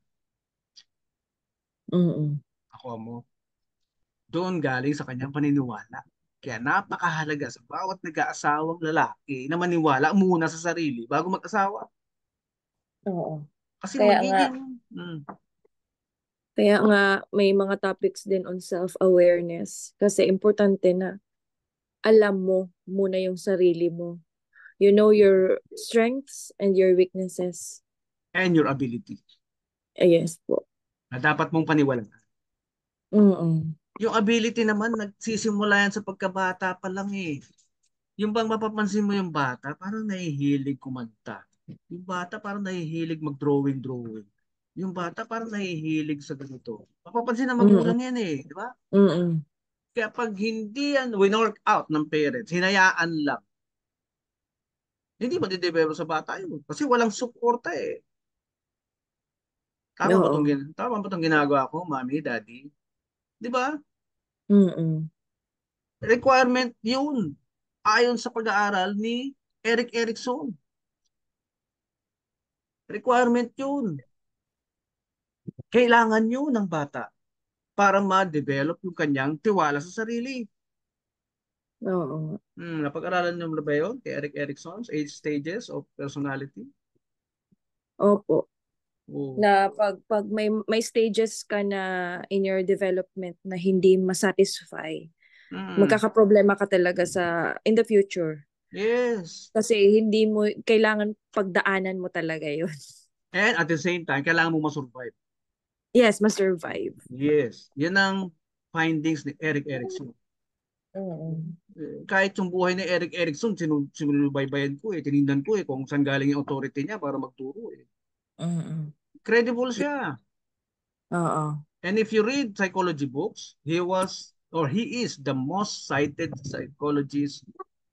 Speaker 2: Mm.
Speaker 1: Ako mo. Doon galing sa kanyang paniniwala. Kaya napakahalaga sa bawat nag-aasawang lalaki na maniwala muna sa sarili bago mag-asawa.
Speaker 2: Oo.
Speaker 1: Kasi
Speaker 2: Kaya nga,
Speaker 1: magiging
Speaker 2: kaya nga may mga topics din on self-awareness kasi importante na alam mo muna yung sarili mo. You know your strengths and your weaknesses.
Speaker 1: and your ability
Speaker 2: Yes po.
Speaker 1: na dapat mong paniwalaan.
Speaker 2: Mm.
Speaker 1: Yung ability naman, nagsisimula yan sa pagkabata pa lang eh. Yung bang mapapansin mo yung bata, parang nahihilig kumanta. Yung bata parang nahihilig mag-drawing-drawing. Yung bata parang nahihilig sa ganito. Mapapansin na
Speaker 2: Mm.
Speaker 1: magulang yan eh, di ba?
Speaker 2: Mm.
Speaker 1: Kaya pag hindi yan winork out ng parents, hinayaan lang, hindi ma-develop sa bata yun. Kasi walang suporta eh.
Speaker 2: Oo.
Speaker 1: Tama ba itong ginagawa ko, mami, daddy? Di ba?
Speaker 2: Mm.
Speaker 1: Requirement yun. Ayon sa pag-aaral ni Eric Erikson. Requirement yun. Kailangan yun ng bata para ma-develop yung kanyang tiwala sa sarili.
Speaker 2: Oo.
Speaker 1: Napag-aralan niyo na ba yun kay Eric Erickson's 8 stages of personality?
Speaker 2: Opo.
Speaker 1: Oo.
Speaker 2: Na pag may stages ka na in your development na hindi masatisfy,
Speaker 1: Mm,
Speaker 2: magkakaproblema ka talaga sa in the future.
Speaker 1: yes.
Speaker 2: Kasi hindi mo kailangan pagdaanan mo talaga 'yon.
Speaker 1: And at the same time, kailangan mo ma-survive.
Speaker 2: Yes, ma-survive.
Speaker 1: Yes. Yan ang findings ni Eric Erickson.
Speaker 2: Mm.
Speaker 1: Kahit yung buhay ni Eric Erickson, sinubaybayan ko eh, tinignan ko eh, kung saan galing yung authority niya para magturo eh.
Speaker 2: Mm.
Speaker 1: Credible siya.
Speaker 2: Oo.
Speaker 1: And if you read psychology books, he is the most cited psychologist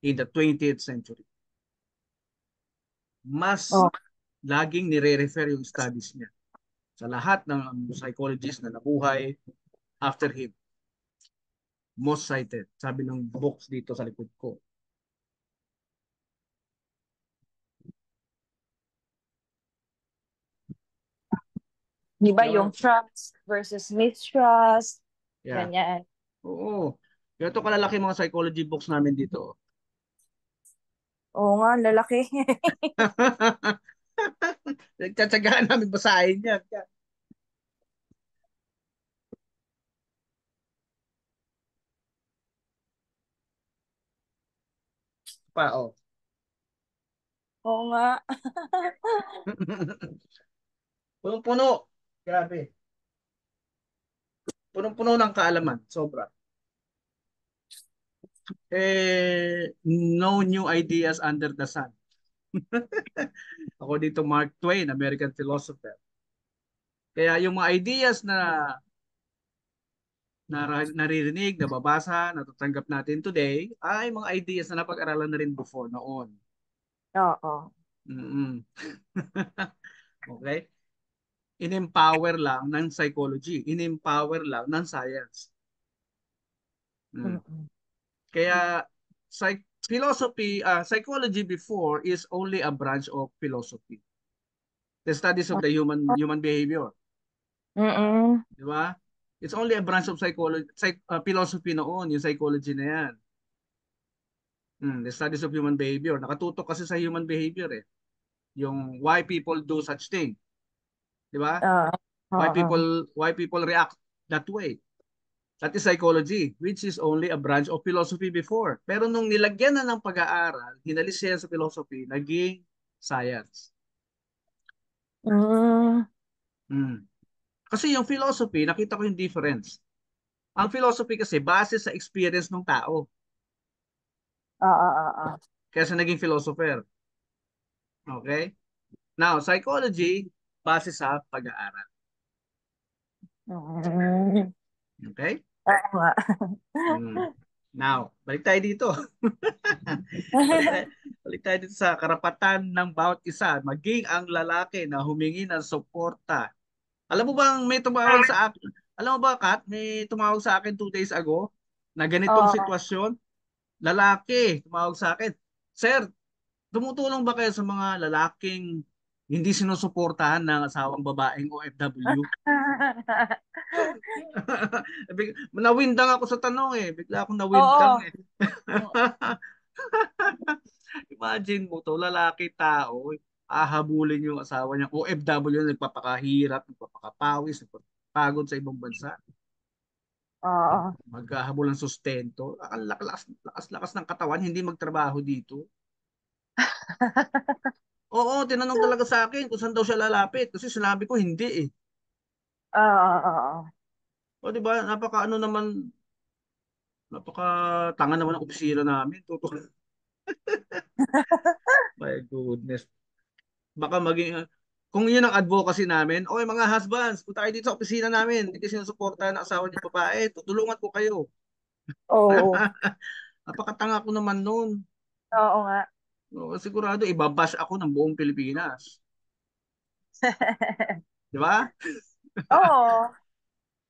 Speaker 1: in the 20th century. Mas
Speaker 2: Oh.
Speaker 1: laging nire-refer yung studies niya sa lahat ng psychologists na nabuhay after him. Most cited. Sabi ng books dito sa likod ko.
Speaker 2: 'Di ba yung
Speaker 1: Yun.
Speaker 2: trust versus mistrust,
Speaker 1: Yeah.
Speaker 2: ganyan.
Speaker 1: Oo. Ganito kalalaki mga psychology books namin dito.
Speaker 2: Oo nga, lalaki.
Speaker 1: Nagtsatsagaan namin basahin yan. Pa, oh.
Speaker 2: Oo nga.
Speaker 1: Punong-puno. Grabe. Punong-puno ng kaalaman. Sobra. No new ideas under the sun. Ako dito Mark Twain, American philosopher. Kaya yung mga ideas na naririnig, nababasa, natatanggap natin today, ay mga ideas na napag-aralan na rin before noon.
Speaker 2: Oo.
Speaker 1: Mm-mm. Okay? In-empower lang ng psychology. In-empower lang ng science. Mm.
Speaker 2: Mm-mm.
Speaker 1: Kaya psychology before is only a branch of philosophy. The studies of the human behavior.
Speaker 2: Mm-mm.
Speaker 1: Di ba? It's only a branch of philosophy noon, yung psychology na yan. The studies of human behavior. Nakatutok kasi sa human behavior eh. Yung why people do such thing. Di ba?
Speaker 2: Oo. Oo.
Speaker 1: Why people react that way. That is psychology, which is only a branch of philosophy before. Pero nung nilagyan na ng pag-aaral, hinalis siya sa philosophy, naging science.
Speaker 2: Mm.
Speaker 1: Hmm. Kasi yung philosophy, nakita ko yung difference. Ang philosophy kasi base sa experience ng tao.
Speaker 2: Oo, oo.
Speaker 1: Kaya siya naging philosopher. Okay? Now, psychology, base sa pag-aaral.
Speaker 2: Mm.
Speaker 1: Okay?
Speaker 2: Oo nga.
Speaker 1: Hmm. Now, balik tayo dito. balik tayo, balik tayo dito sa karapatan ng bawat isa, maging ang lalaki na humingi ng suporta. Alam mo bang may tumawag sa akin? Alam mo ba, Kat, may tumawag sa akin 2 days ago na ganitong
Speaker 2: Oo.
Speaker 1: sitwasyon? Lalaki, tumawag sa akin. Sir, tumutulong ba kayo sa mga lalaking hindi sinusuportahan ng asawang babaeng OFW? Nawindang ako sa tanong eh. Bigla akong nawindang
Speaker 2: Oo.
Speaker 1: eh. Imagine mo to, lalaki tao, ahabulin yung asawa niya. OFW na nagpapakahirap, nagpapakapawis, nagpapagod sa ibang bansa.
Speaker 2: Oo.
Speaker 1: Maghahabol ng sustento. Ang lakas ng katawan, hindi magtrabaho dito. Oo, tinanong talaga sa akin kung saan daw siya lalapit. Kasi sinabi ko, hindi eh.
Speaker 2: Oo. Oo.
Speaker 1: O di ba, napaka tanga naman ang opisina namin. Totoo. My goodness. Baka maging, kung yun ang advocacy namin, oy mga husbands, punta kayo dito sa opisina namin. Hindi kasi sinusuportahan ng asawa niyo babae. Tutulungan ko kayo.
Speaker 2: Oo.
Speaker 1: Napakatanga ko naman noon.
Speaker 2: Oo nga.
Speaker 1: No, sigurado, ibabash ako ng buong Pilipinas. Di ba?
Speaker 2: Oo.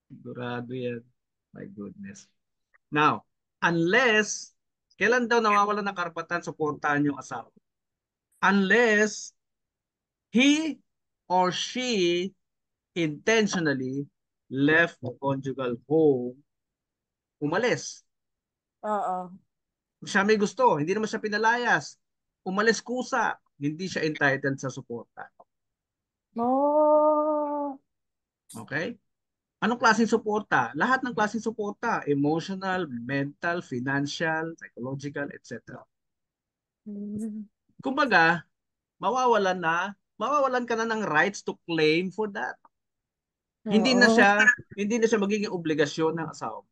Speaker 1: Sigurado yan. My goodness. Now, unless, kailan daw nawawalan ng karapatan suportahan yung asawa? Unless he or she intentionally left the conjugal home, umalis.
Speaker 2: Oo.
Speaker 1: Siya may gusto, hindi naman siya pinalayas. Umalis kusa, hindi siya entitled sa suporta.
Speaker 2: Oh.
Speaker 1: Okay? Anong klaseng suporta? Lahat ng klaseng suporta, emotional, mental, financial, psychological, etc.
Speaker 2: Mm.
Speaker 1: Kumbaga, mawawalan ka na ng rights to claim for that. Hindi na
Speaker 2: Oo.
Speaker 1: siya, hindi na siya magiging obligasyon ng asawa.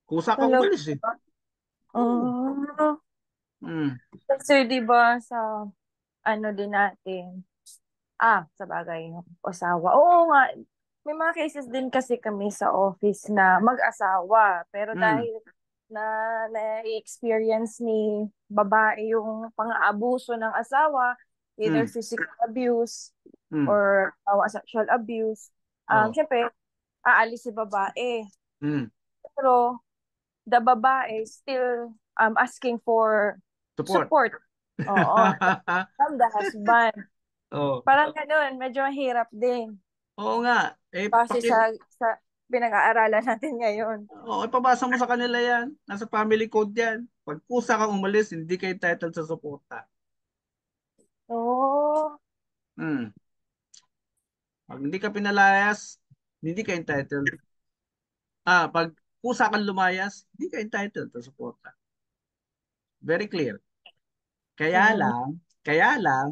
Speaker 1: Kusa ka
Speaker 2: Talaga.
Speaker 1: umalis eh. Oo.
Speaker 2: Oh.
Speaker 1: Mm.
Speaker 2: Kasi 'di ba sa ano din natin, sa bagay yung asawa. Oo nga, may mga cases din kasi kami sa office na mag-asawa. Pero
Speaker 1: Mm.
Speaker 2: dahil na-experience ni babae yung pang-aabuso ng asawa, either
Speaker 1: Mm.
Speaker 2: physical abuse
Speaker 1: Mm.
Speaker 2: or sexual abuse,
Speaker 1: Oh.
Speaker 2: syempre, aalis si babae.
Speaker 1: Mm.
Speaker 2: Pero the babae still asking for
Speaker 1: Support.
Speaker 2: support. Oo, from the husband.
Speaker 1: Oh.
Speaker 2: Parang ganun, medyo mahirap din.
Speaker 1: Oo nga. Eh,
Speaker 2: Kasi sa pinag-aaralan natin ngayon.
Speaker 1: ipabasa mo sa kanila yan. Nasa family code yan. Pag kusa kang umalis, hindi ka entitled sa suporta.
Speaker 2: Oo.
Speaker 1: Mm. Pag hindi ka pinalayas, hindi ka entitled. Pag kusa kang lumayas, hindi ka entitled sa suporta. Very clear. Kaya
Speaker 2: Mm.
Speaker 1: lang, kaya lang,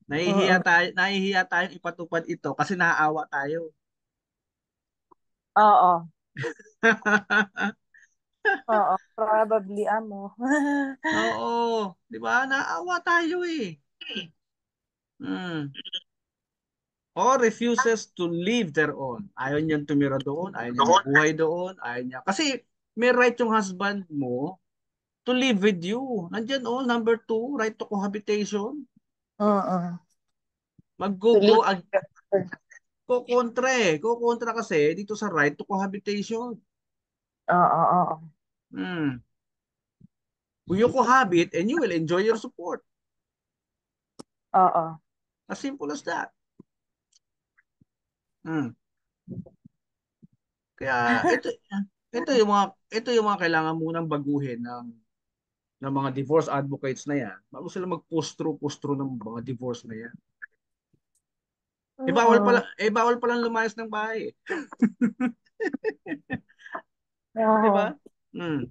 Speaker 2: Mm.
Speaker 1: nahihiya tayong ipatupad ito kasi naaawa tayo.
Speaker 2: Oo. Oo. Probably amo.
Speaker 1: Oo, 'di ba? Naawa tayo eh. Mm. Or refuses to live their own. Ayaw niyang tumira doon, ayaw niya mabuhay doon, ayaw niya. Kasi may right yung husband mo to live with you. Nandiyan oh, number two, right to cohabitation.
Speaker 2: Oo. To
Speaker 1: Mag-go-go,
Speaker 2: live.
Speaker 1: kukontra eh. Kukontra kasi dito sa right to cohabitation.
Speaker 2: Oo, oo.
Speaker 1: Hmm. You cohabit and you will enjoy your support.
Speaker 2: Oo.
Speaker 1: As simple as that. Hmm. Kaya ito yung mga kailangan munang baguhin ng mga divorce advocates na yan bago sila mag-push through ng mga divorce na yan.
Speaker 2: Oo.
Speaker 1: Bawal pala lumayas ng bahay. Di ba?
Speaker 2: Oo.
Speaker 1: Hmm.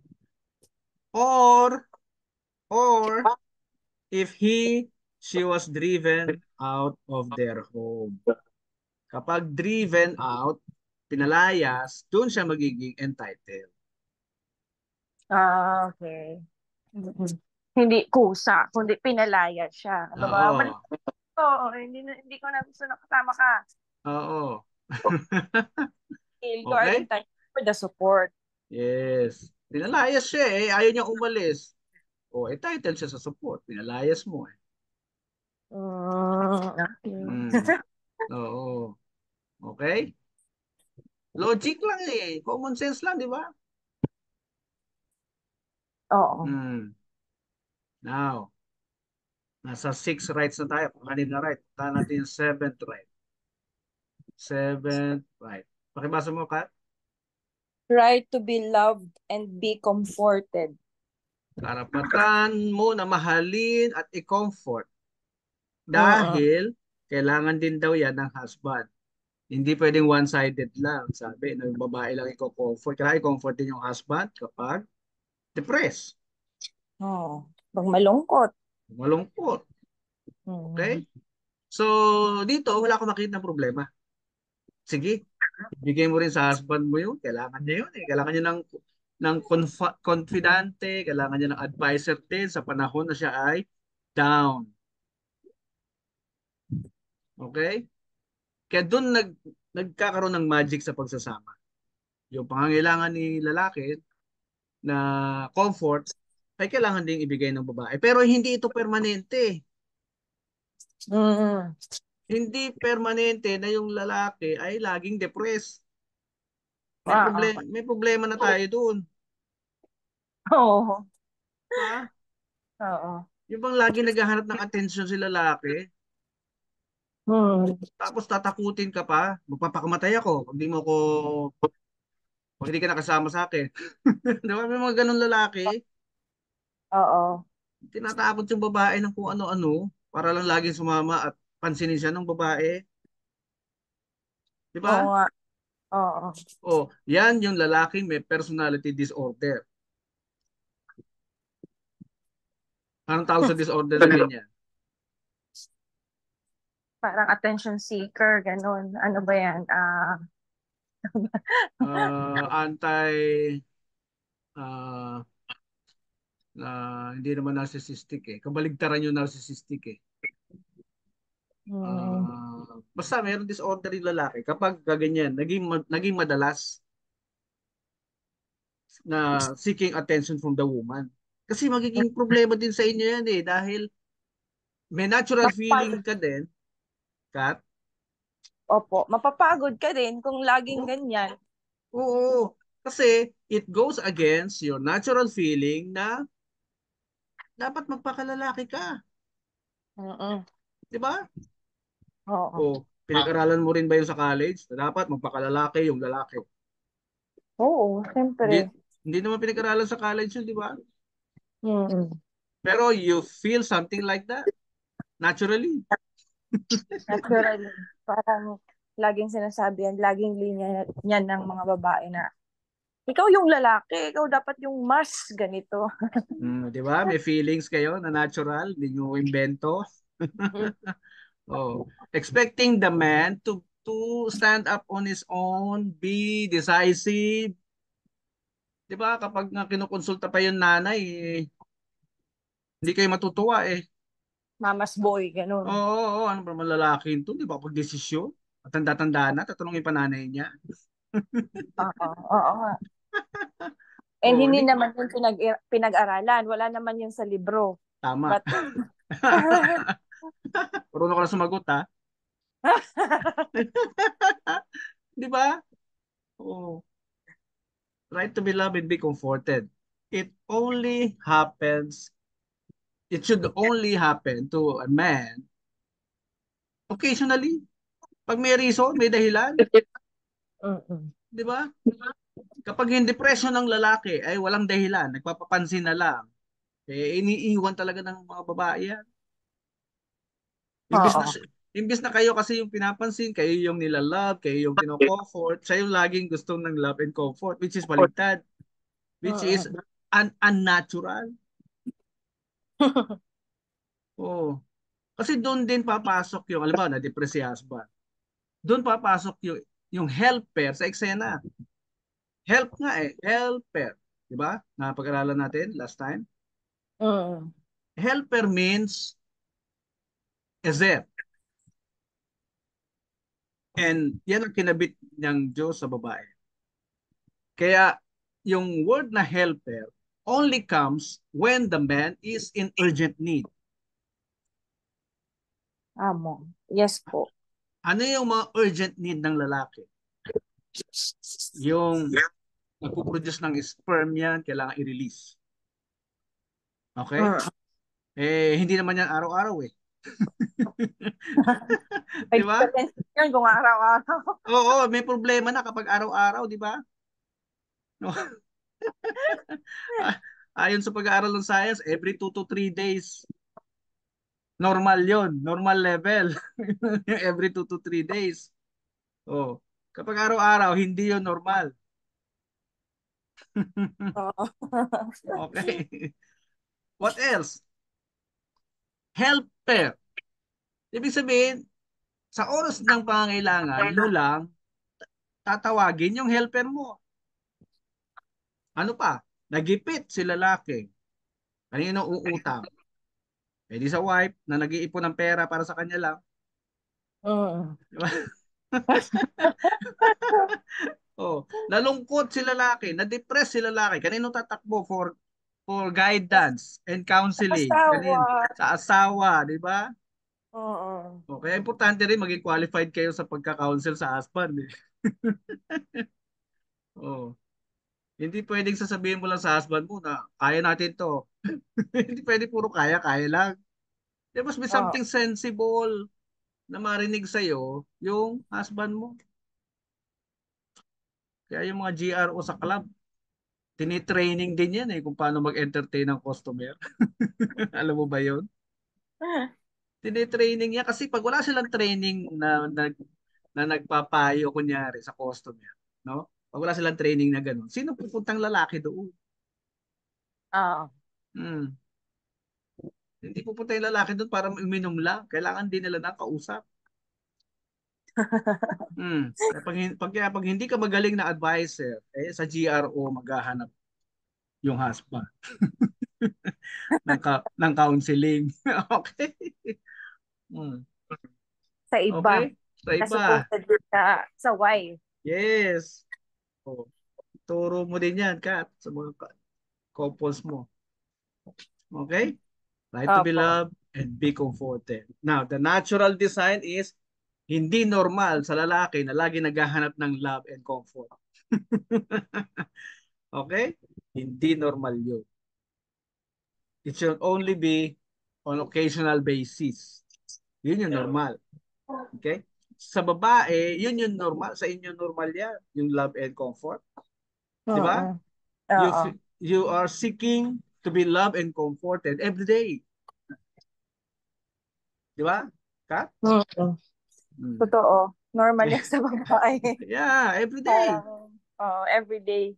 Speaker 1: Or or if she was driven out of their home. Kapag driven out, pinalayas, doon siya magiging entitled.
Speaker 2: Ah, okay. Mm-mm. Hindi kusa, kundi pinalaya siya. Ano ba? Mali.
Speaker 1: Oo.
Speaker 2: Oo, hindi ko na gusto na kasama ka.
Speaker 1: Oo.
Speaker 2: You are
Speaker 1: Okay?
Speaker 2: entitled for the support.
Speaker 1: Yes. Pinalayas siya eh. Ayaw niya umalis. O, entitled siya sa support. Pinalayas mo eh.
Speaker 2: Okay.
Speaker 1: Mm. Oo. Okay? Logic lang eh. Common sense lang, di ba?
Speaker 2: Oo.
Speaker 1: Mm. Now, nasa six rights na tayo. Kanin na right. Punta natin yung seventh right. Seventh right. Pakibasa mo, Kat.
Speaker 2: Right to be loved and be comforted.
Speaker 1: Karapatan mo na mahalin at i-comfort
Speaker 2: Oo.
Speaker 1: dahil kailangan din daw yan ng husband. Hindi pwedeng one-sided lang. Sabi, no, yung babae lang i-comfort. Kaya i-comfort din yung husband kapag depressed,
Speaker 2: Oo. Pag malungkot.
Speaker 1: malungkot. Okay?
Speaker 2: Mm.
Speaker 1: So, dito, wala akong makita ng problema. Sige, ibigay mo rin sa husband mo yun. Kailangan niya yun eh. Kailangan niya ng confidante, kailangan niya ng advisor din sa panahon na siya ay down. Okay? Kaya doon nagkakaroon ng magic sa pagsasama. Yung pangangailangan ni lalaki na comfort ay kailangan ding ibigay ng babae. Pero hindi ito permanente.
Speaker 2: Mm.
Speaker 1: Hindi permanente na yung lalaki ay laging depressed.
Speaker 2: Oo.
Speaker 1: May problema na tayo doon.
Speaker 2: Oo.
Speaker 1: Ha?
Speaker 2: Oo.
Speaker 1: Yung bang lagi naghahanap ng atensyon si lalaki,
Speaker 2: Mm.
Speaker 1: tapos tatakutin ka pa, magpapakamatay ako pag hindi ka nakasama sa akin. Di ba? May mga ganun lalaki,
Speaker 2: Oo.
Speaker 1: tinatakot yung babae ng kung ano-ano para lang laging sumama at pansinin siya ng babae. Di
Speaker 2: Oo
Speaker 1: ba?
Speaker 2: nga. Oo.
Speaker 1: O, yan yung lalaki may personality disorder. Anong tawag sa disorder na ganyan?
Speaker 2: Parang attention seeker, ganun. Ano ba yan?
Speaker 1: Anti, uh, hindi naman narcissistic eh. Kabaligtaran yung narcissistic eh.
Speaker 2: mm,
Speaker 1: Basta mayroong disorder yung lalaki kapag gaganyan, naging madalas na seeking attention from the woman. Kasi magiging problema din sa inyo yan eh dahil may natural feeling ka din, Kat.
Speaker 2: Opo, mapapagod ka din kung laging
Speaker 1: Oo,
Speaker 2: ganyan.
Speaker 1: oo. Kasi it goes against your natural feeling na dapat magpakalalaki ka.
Speaker 2: Mm-mm.
Speaker 1: Di ba?
Speaker 2: Oo.
Speaker 1: O, pinag-aralan mo rin ba yun sa college? Na dapat magpakalalaki yung lalaki.
Speaker 2: Oo,
Speaker 1: Hindi,
Speaker 2: siyempre.
Speaker 1: hindi naman pinag-aralan sa college yun, di ba?
Speaker 2: Mm-mm.
Speaker 1: Pero you feel something like that naturally.
Speaker 2: Naturally. Parang laging sinasabi yan, laging linya yan ng mga babae na Ikaw yung lalaki, ikaw dapat yung mas ganito.
Speaker 1: Di ba? May feelings kayo na natural, hindi nyo invento. Oh, expecting the man to stand up on his own, be decisive. 'Di ba? Kapag nga kinukonsulta pa yung nanay, hindi kayo matutuwa eh.
Speaker 2: Mama's boy, ganun.
Speaker 1: Oo, ano ba naman lalaki ito, 'di ba? Pag desisyon, tanda-tanda na, tatanungin pa nanay niya.
Speaker 2: Oo, oo nga. And
Speaker 1: Oh,
Speaker 2: hindi
Speaker 1: hindi
Speaker 2: naman yun pinag-aralan. Wala naman yun sa libro.
Speaker 1: tama.
Speaker 2: But,
Speaker 1: Marunong ka na sumagot ha. 'Di ba? Oh, right to be loved and be comforted. It only happens, it should only happen to a man occasionally. Pag may reason, may dahilan,
Speaker 2: mm-mm.
Speaker 1: 'di ba? Kapag hindi presyo ng lalaki ay walang dahilan, nagpapapansin na lang, eh iniiwan talaga ng mga babae yan. Imbis na
Speaker 2: Oo.
Speaker 1: imbis na kayo kasi yung pinapansin, kayo yung nilalove, kayo yung kino-comfort, siya yung laging gusto ng love and comfort, which is baligtad, which is
Speaker 2: Mm-mm.
Speaker 1: unnatural. Oh. Kasi doon din papasok yung, alam mo, na-depress si husband. Doon papasok yung helper sa eksena. Help nga eh, helper. 'Di ba? Napag-aralan natin last time.
Speaker 2: Mm.
Speaker 1: Helper means ezer. And yan ang kinabit ng Diyos sa babae. Kaya yung word na helper only comes when the man is in urgent need.
Speaker 2: Amo. Yes po.
Speaker 1: Ano yung mga urgent need ng lalaki? Yung nagpo-produce ng sperm yan, kailangan i-release. Okay?
Speaker 2: Mm.
Speaker 1: Hindi naman yan araw-araw eh.
Speaker 2: May
Speaker 1: Di ba?
Speaker 2: difference yun kung araw-araw.
Speaker 1: Oo, may problema na kapag araw-araw, di ba? No? Ayon sa pag-aaral ng science, every 2 to 3 days. Normal yon, normal level. Every 2 to 3 days. Oh. Kapag araw-araw, hindi yon normal.
Speaker 2: Oo.
Speaker 1: Okay. What else? Helper. Ibig sabihin, sa oras ng pangangailangan mo lang, tatawagin yung helper mo. Ano pa? Nagipit si lalaki. Kanino uutang? Eh di sa wife na nag-iipon ng pera para sa kanya lang.
Speaker 2: Mm.
Speaker 1: Di ba? Oh, nalungkot si lalaki, na-depress si lalaki. Kanino tatakbo for guidance and counseling?
Speaker 2: Asawa.
Speaker 1: Sa asawa, di ba?
Speaker 2: Oo.
Speaker 1: O, kaya importante rin maging qualified kayo sa pagka-counsel sa husband. Eh. Oh, hindi pwedeng sasabihin mo lang sa husband mo na kaya natin to. Hindi pwede puro kaya, kaya lang. There must be
Speaker 2: Oo.
Speaker 1: something sensible na marinig sa'yo yung husband mo. Kaya yung mga GRO sa club, tinitraining din yan eh kung paano mag-entertain ng customer. Alam mo ba yun? Tinitraining niya kasi pag wala silang training na nagpapayo kunyari sa customer, no? Pag wala silang training na gano'n, sino pupuntang lalaki doon?
Speaker 2: Oo.
Speaker 1: Hmm. Hindi pupunta yung lalaki doon para uminom lang. Kailangan din nila ng kausap. Pag hindi ka magaling na advisor, sa GRO maghahanap yung husband ng counseling. Okay? Hmm.
Speaker 2: Sa iba.
Speaker 1: Okay? Sa iba.
Speaker 2: Nasuported din sa wife.
Speaker 1: Yes. Oh, turo mo din yan, Kat, sa mga couples mo. Okay? Right to be
Speaker 2: Opo.
Speaker 1: loved and be comforted. Now, the natural design is hindi normal sa lalaki na lagi naghahanap ng love and comfort. Okay? Hindi normal yun. It should only be on occasional basis. Yun yung normal. Okay? Sa babae, yun yung normal. Sa inyo normal yan. Yung love and comfort. Di ba?
Speaker 2: Oo. Oo.
Speaker 1: You are seeking to be loved and comforted every day. Di ba? Kat?
Speaker 2: Mm.
Speaker 1: Hmm.
Speaker 2: Totoo. Normal yan sa babae.
Speaker 1: Yeah, every day.
Speaker 2: Parang, everyday.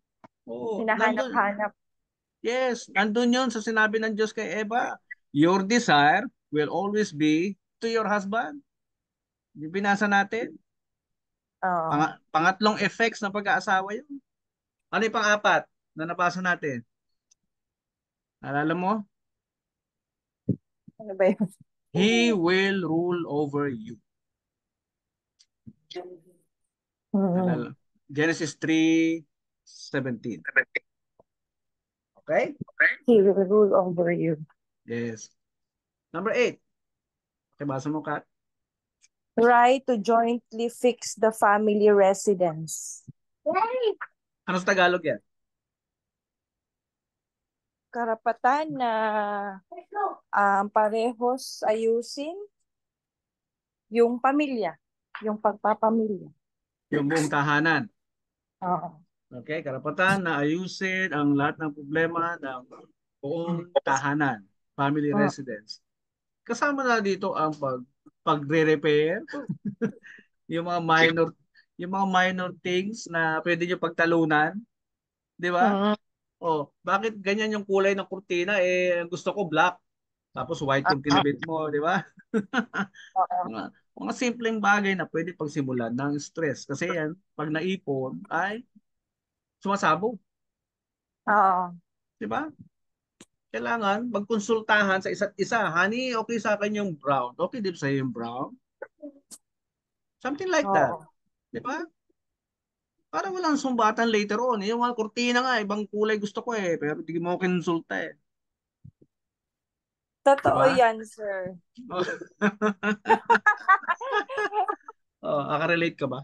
Speaker 1: Oo, nandun.
Speaker 2: Hinahanap-hanap.
Speaker 1: Yes, nandun yun sa sinabi ng Diyos kay Eva. Your desire will always be to your husband. Yung binasa natin.
Speaker 2: Oo.
Speaker 1: Pangatlong effects ng pag-aasawa yun. Ano yung pang-apat na nabasa natin? Alala mo?
Speaker 2: Ano ba yun?
Speaker 1: He will rule over you.
Speaker 2: Mm.
Speaker 1: Alala. Genesis 3:17. Okay?
Speaker 2: He will rule over you.
Speaker 1: Yes. Number 8. Okay, basa mo, Kat.
Speaker 2: Right to jointly fix the family residence.
Speaker 1: Ano sa Tagalog yan?
Speaker 2: Karapatan na parehos ayusin yung pamilya, yung pagpapamilya.
Speaker 1: Yung buong tahanan.
Speaker 2: Oo.
Speaker 1: Okay, karapatan na ayusin ang lahat ng problema ng buong tahanan, family
Speaker 2: Oo.
Speaker 1: residence. Kasama na dito ang pagre-repair, yung mga minor yung mga minor things na pwede nyo pagtalunan, di ba?
Speaker 2: Oo.
Speaker 1: Oh, bakit ganyan yung kulay ng kurtina gusto ko black tapos white yung kinabit mo, di ba?
Speaker 2: Oo.
Speaker 1: Mga simpleng bagay na pwede pagsimulan ng stress kasi yan pag naipon ay sumasabog,
Speaker 2: Oo.
Speaker 1: di ba? Kailangan magkonsultahan sa isa't isa. Honey, okay sa akin yung brown. Okay din sa yung brown. Something like that.
Speaker 2: Oo.
Speaker 1: Di ba? Para walang sumbatan later on. Yung mga kurtina nga, ibang kulay gusto ko pero hindi mo kinonsulta Di
Speaker 2: Totoo
Speaker 1: ba?
Speaker 2: yan, sir.
Speaker 1: Oh, relate ka ba?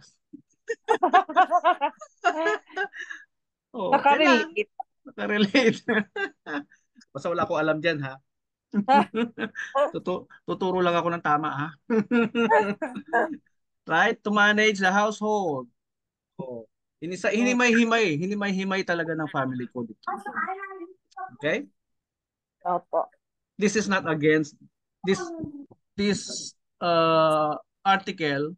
Speaker 1: Oh, kailangan.
Speaker 2: Nakarelate.
Speaker 1: Nakarelate. Basta wala ko alam dyan, ha? Tuturo lang ako ng tama, ha? Right? To manage the household. Oh. Hinimay-himay talaga ng family ko dito. Okay?
Speaker 2: Opo.
Speaker 1: This is not against this this article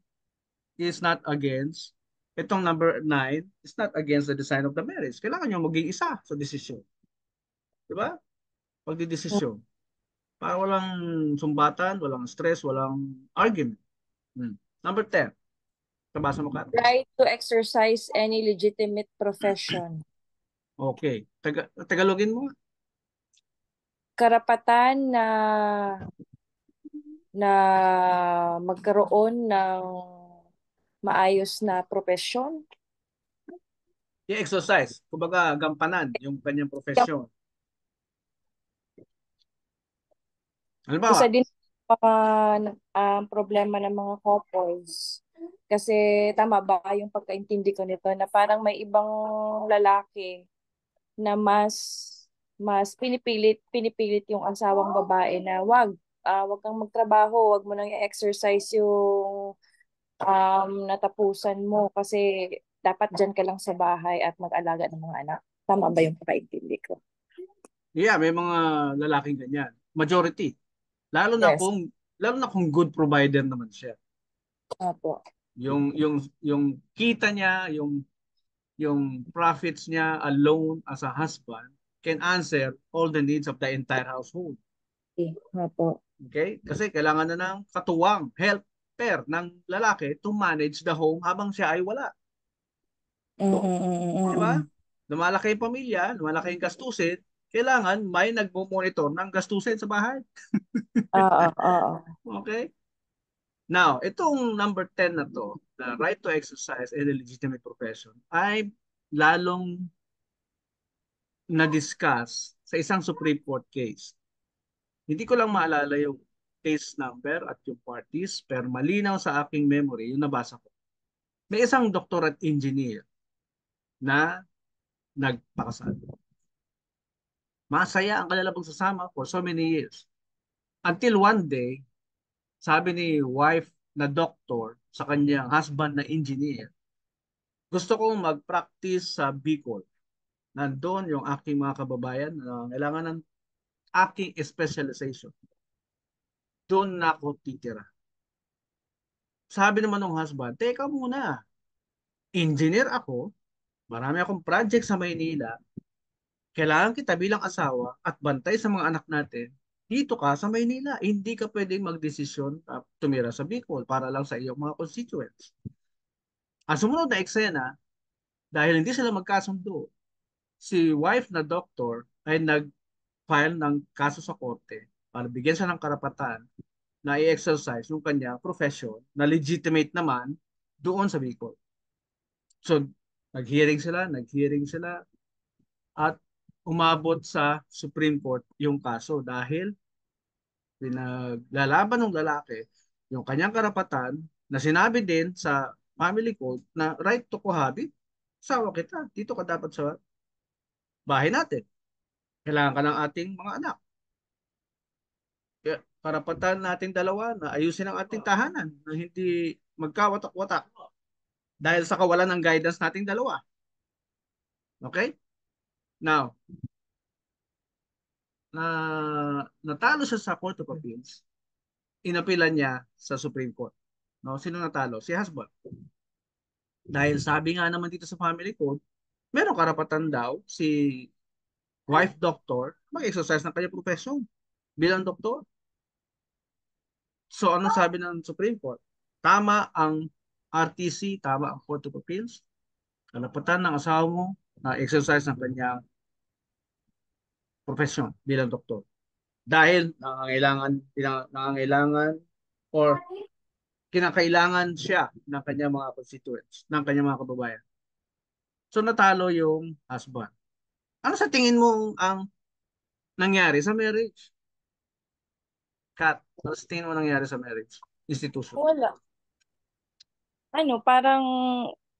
Speaker 1: is not against itong number 9 is not against the design of the marriage. Kailangan nyo maging isa sa desisyon. Di ba? Pagdidesisyon. Para walang sumbatan, walang stress, walang argument. Number 10. Nabasa mo ka?
Speaker 2: Right to exercise any legitimate profession.
Speaker 1: Okay. Tagalogin mo.
Speaker 2: Karapatan na magkaroon ng maayos na propesyon.
Speaker 1: I-exercise. Kumbaga, gampanan yung kanyang profesyon.
Speaker 2: Isa
Speaker 1: Halimbawa,
Speaker 2: din ang problema ng mga couples. Kasi tama ba yung pagkaintindi ko nito na parang may ibang lalaki na mas pinipilit yung asawang babae na wag kang magtrabaho, wag mo nang i-exercise yung natapusan mo kasi dapat dyan ka lang sa bahay at mag-alaga ng mga anak. Tama ba yung pagkaintindi ko?
Speaker 1: yeah, may mga lalaking ganyan. Majority. Lalo na
Speaker 2: Yes.
Speaker 1: kung lalo na kung good provider naman siya.
Speaker 2: Opo.
Speaker 1: Yung kita niya, yung profits niya alone as a husband can answer all the needs of the entire household.
Speaker 2: Opo.
Speaker 1: Okay? Kasi kailangan na ng katuwang, helper ng lalaki to manage the home habang siya ay wala. Di ba?
Speaker 2: Mm.
Speaker 1: Lumalaki yung pamilya, lumalaki yung gastusin, kailangan may nagmo-monitor ng gastusin sa bahay.
Speaker 2: Oo, oo.
Speaker 1: Okay? Now, itong number 10 na to, the right to exercise a legitimate profession, ay lalong na-discuss sa isang Supreme Court case. Hindi ko lang maalala yung case number at yung parties, pero malinaw sa aking memory yung nabasa ko. May isang doctorate engineer na nagpakasal. Masaya ang kanilang pagsasama for so many years. Until one day, sabi ni wife na doctor sa kanyang husband na engineer, gusto kong mag-practice sa Bicol. Nandun yung aking mga kababayan na kailangan ng aking specialization. Doon na ako titira. Sabi naman ng husband, teka muna, engineer ako, Marami akong project sa Maynila. Kailangan kita bilang asawa at bantay sa mga anak natin. Dito ka sa Maynila. Hindi ka pwedeng magdesisyon at tumira sa Bicol para lang sa iyong mga constituents. Ang sumunod na eksena, dahil hindi sila magkasundo, si wife na doktor ay nag-file ng kaso sa korte para bigyan siya ng karapatan na i-exercise yung kanya profession na legitimate naman doon sa Bicol. So, nag-hearing sila at umabot sa Supreme Court yung kaso dahil pinaglalaban ng lalaki yung kanyang karapatan na sinabi din sa family code na right to cohabit. Sawa kita, dito ka dapat sa bahay natin. Kailangan ka ng ating mga anak. Kaya karapatan nating dalawa na ayusin ang ating tahanan na hindi magkawatak-watak dahil sa kawalan ng guidance nating dalawa. Okay? Now, na natalo siya sa Court of Appeals, inapilan niya sa Supreme Court. No, sino natalo? Si husband. Dahil sabi nga naman dito sa family code, meron karapatan daw si wife doctor mag-exercise ng kanyang profession bilang doktor. So ano sabi ng Supreme Court? Tama ang RTC, tama ang Court of Appeals. Karapatan ng asawa mo na exercise ng kanyang profession bilang doktor. Dahil nangangailangan or kinakailangan siya ng kanyang mga constituents, ng kanyang mga kababayan. So natalo yung husband. Ano sa tingin mo ang nangyari sa marriage? Kat, ano sa tingin mo nangyari sa marriage? Institution.
Speaker 2: Wala. Parang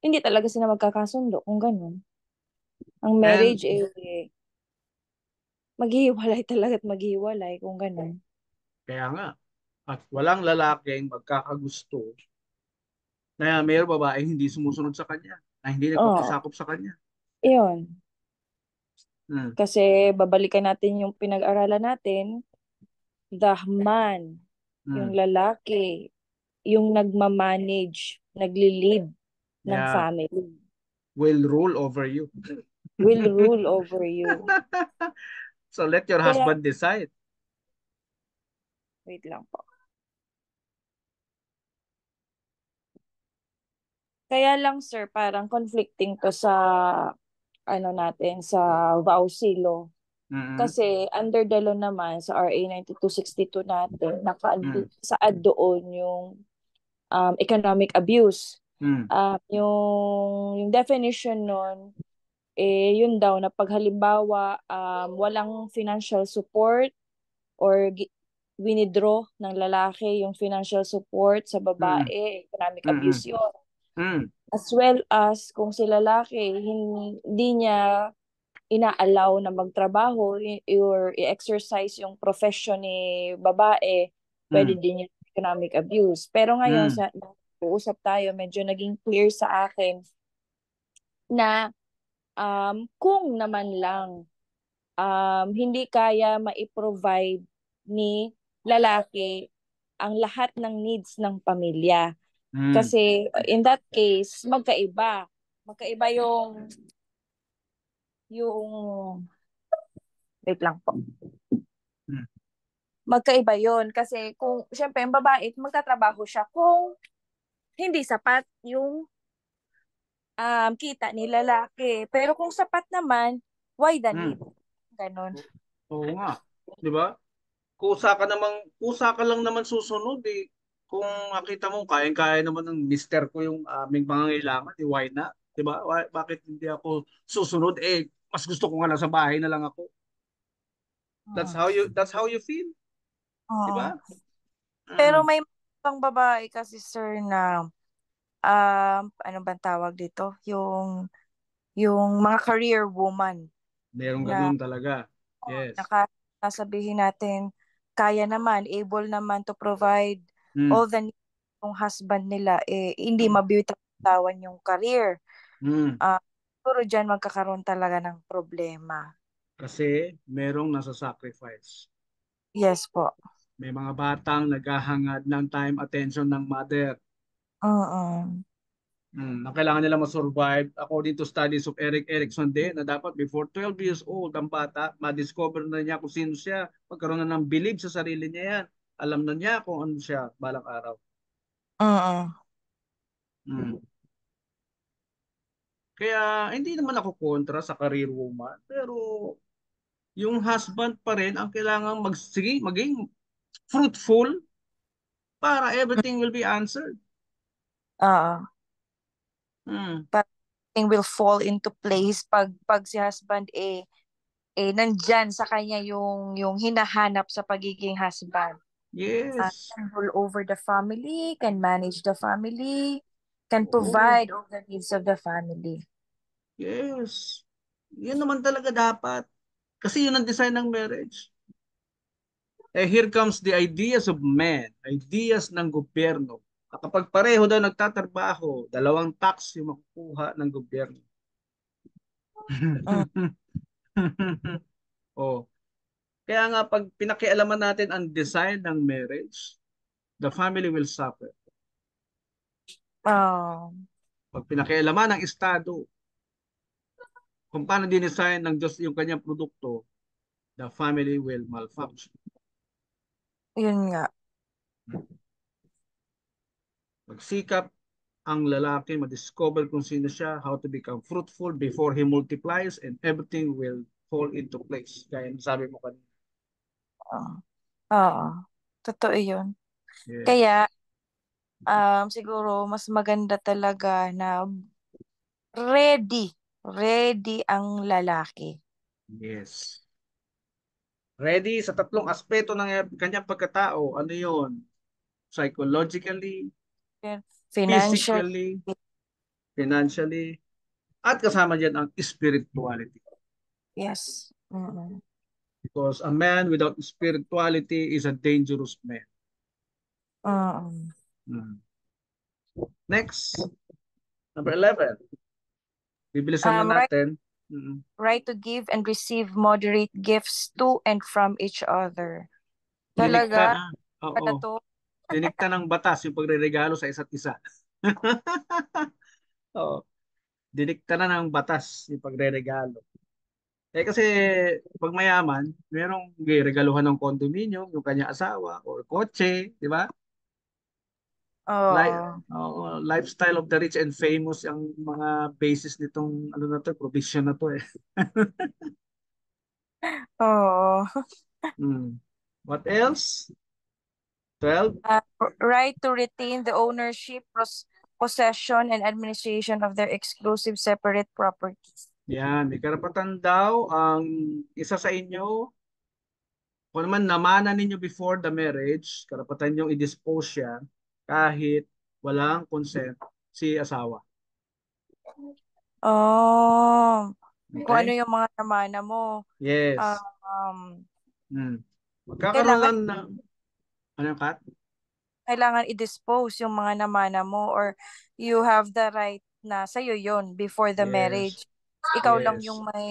Speaker 2: hindi talaga sila magkakasundo kung ganun. Ang
Speaker 1: And
Speaker 2: marriage, maghihiwalay talaga at maghihiwalay kung ganun.
Speaker 1: kaya nga, at walang lalaking magkakagusto na mayroong babae hindi sumusunod sa kanya, na hindi
Speaker 2: Oo,
Speaker 1: nagpapasakop sa kanya.
Speaker 2: iyon.
Speaker 1: Hmm.
Speaker 2: Kasi babalikan natin yung pinag-aralan natin, the man, yung
Speaker 1: Hmm.
Speaker 2: lalaki, yung nagmamanage, nagli-lead ng
Speaker 1: Yeah,
Speaker 2: family,
Speaker 1: will rule over you.
Speaker 2: will rule over you.
Speaker 1: So let your
Speaker 2: Kaya,
Speaker 1: husband decide.
Speaker 2: wait lang po. Kaya lang sir, parang conflicting to sa natin sa VAUSI law.
Speaker 1: Mm-hmm.
Speaker 2: Kasi under the law naman sa RA 9262 natin,
Speaker 1: Mm.
Speaker 2: saad doon yung economic abuse.
Speaker 1: Mm.
Speaker 2: Yung definition nun, yun daw na pag halimbawa walang financial support or winidraw ng lalaki yung financial support sa
Speaker 1: Mm.
Speaker 2: babae, economic
Speaker 1: Mm.
Speaker 2: abuse yun.
Speaker 1: Mm.
Speaker 2: As well as kung si lalaki hindi niya inaalaw na magtrabaho or i-exercise yung profession ni babae, pwede
Speaker 1: Mm.
Speaker 2: din yung economic abuse. Pero ngayon,
Speaker 1: Mm.
Speaker 2: sa uusap tayo, medyo naging clear sa akin na kung naman lang hindi kaya mai-provide ni lalaki ang lahat ng needs ng pamilya.
Speaker 1: Mm.
Speaker 2: Kasi in that case, magkaiba. Magkaiba yung wait lang po.
Speaker 1: Mm.
Speaker 2: Magkaiba yon kasi kung syempre yung babae magtatrabaho siya kung hindi sapat yung kita ni lalaki, pero kung sapat naman, why the
Speaker 1: Mm.
Speaker 2: need, ganon.
Speaker 1: Oo nga. 'Di ba? Kusa ka lang naman susunod eh. Kung makita mo, kayang-kaya naman ng mister ko yung aming pangangailangan, eh, why not? 'Di ba? Bakit hindi ako susunod? Eh, mas gusto ko nga nasa bahay na lang ako.
Speaker 2: Mm.
Speaker 1: That's how you feel, 'di
Speaker 2: Oo.
Speaker 1: ba?
Speaker 2: Pero
Speaker 1: Mm.
Speaker 2: may pang babae kasi sir na ano bang tawag dito, yung mga career woman
Speaker 1: Merong
Speaker 2: na
Speaker 1: ganun talaga. Yes.
Speaker 2: sasabihin natin kaya naman, able naman to provide
Speaker 1: Mm.
Speaker 2: all the needs ng husband nila, hindi mabitawan yung career.
Speaker 1: Mm.
Speaker 2: Ah, Siguro dyan magkakaroon talaga ng problema.
Speaker 1: Kasi merong nasa sacrifice.
Speaker 2: Yes po.
Speaker 1: May mga batang naghahangad ng time, attention ng mother.
Speaker 2: Oo.
Speaker 1: Na kailangan nila ma-survive according to studies of Eric Erikson din na dapat before 12 years old ang bata, ma-discover na niya kung sino siya, magkaroon na ng belief sa sarili niya yan. Alam na niya kung ano siya balang araw.
Speaker 2: Mm.
Speaker 1: Mm. Kaya hindi naman ako kontra sa career woman, pero yung husband pa rin ang kailangang sige, maging fruitful para everything will be answered.
Speaker 2: Oo.
Speaker 1: Mm.
Speaker 2: Everything will fall into place pag si husband nandyan sa kanya yung hinahanap sa pagiging husband.
Speaker 1: Yes.
Speaker 2: Can rule over the family, can manage the family, can
Speaker 1: Oo.
Speaker 2: provide all the needs of the family.
Speaker 1: Yes. Yun naman talaga dapat. Kasi yun ang design ng marriage. Here comes the ideas of men, ideas ng gobyerno. Kapag pareho daw nagtatrabaho, dalawang tax yung makukuha ng gobyerno.
Speaker 2: Mm.
Speaker 1: Oh. Kaya nga pag pinakialaman natin ang design ng marriage, the family will suffer.
Speaker 2: Oh.
Speaker 1: Pag pinakialaman ng Estado, kung paano dinesign ng Diyos yung kanyang produkto, the family will malfunction.
Speaker 2: Yun nga.
Speaker 1: Magsikap ang lalaki ma-discover kung sino siya, how to become fruitful before he multiplies, and everything will fall into place. Gaya ng sabi mo kanina.
Speaker 2: Oo. Oo. Totoo yun.
Speaker 1: Yes.
Speaker 2: Kaya, siguro, mas maganda talaga na ready. Ready ang lalaki.
Speaker 1: Yes. Ready sa tatlong aspeto ng kanyang pagkatao. Ano yun? Psychologically,
Speaker 2: Financial.
Speaker 1: physically, financially, at kasama dyan ang spirituality.
Speaker 2: Yes. Mm-mm.
Speaker 1: Because a man without spirituality is a dangerous man.
Speaker 2: Mm-mm.
Speaker 1: Hmm. Next, number 11. Bibilisan na
Speaker 2: Right,
Speaker 1: natin. Mm.
Speaker 2: right to give and receive moderate gifts to and from each other.
Speaker 1: Dinikta,
Speaker 2: Talaga,
Speaker 1: oo,
Speaker 2: pala to.
Speaker 1: dinikta ng batas yung pagreregalo sa isa't isa. Oo, dinikta na ng batas yung pagreregalo. Kasi pag mayaman, merong regaluhan ng condominium, yung kanyang asawa, or kotse, di ba? Like,
Speaker 2: Oo.
Speaker 1: lifestyle of the rich and famous ang mga basis nitong ano na to, provision na to eh.
Speaker 2: Oo.
Speaker 1: Hmm. What else? 12?
Speaker 2: Right to retain the ownership, possession, and administration of their exclusive separate properties.
Speaker 1: Yan, may karapatan daw ang isa sa inyo, kung naman namana ninyo before the marriage, karapatan nyo i-dispose siya kahit walang consent si asawa.
Speaker 2: Oh, kung ano
Speaker 1: Okay?
Speaker 2: yung mga namana mo.
Speaker 1: Yes.
Speaker 2: Um,
Speaker 1: Hmm. Magkakaroon
Speaker 2: kailangan
Speaker 1: lang ng, ano yung cut?
Speaker 2: kailangan i-dispose yung mga namana mo or you have the right na sa'yo yon before the
Speaker 1: Yes.
Speaker 2: marriage. Ikaw lang
Speaker 1: Yes.
Speaker 2: yung may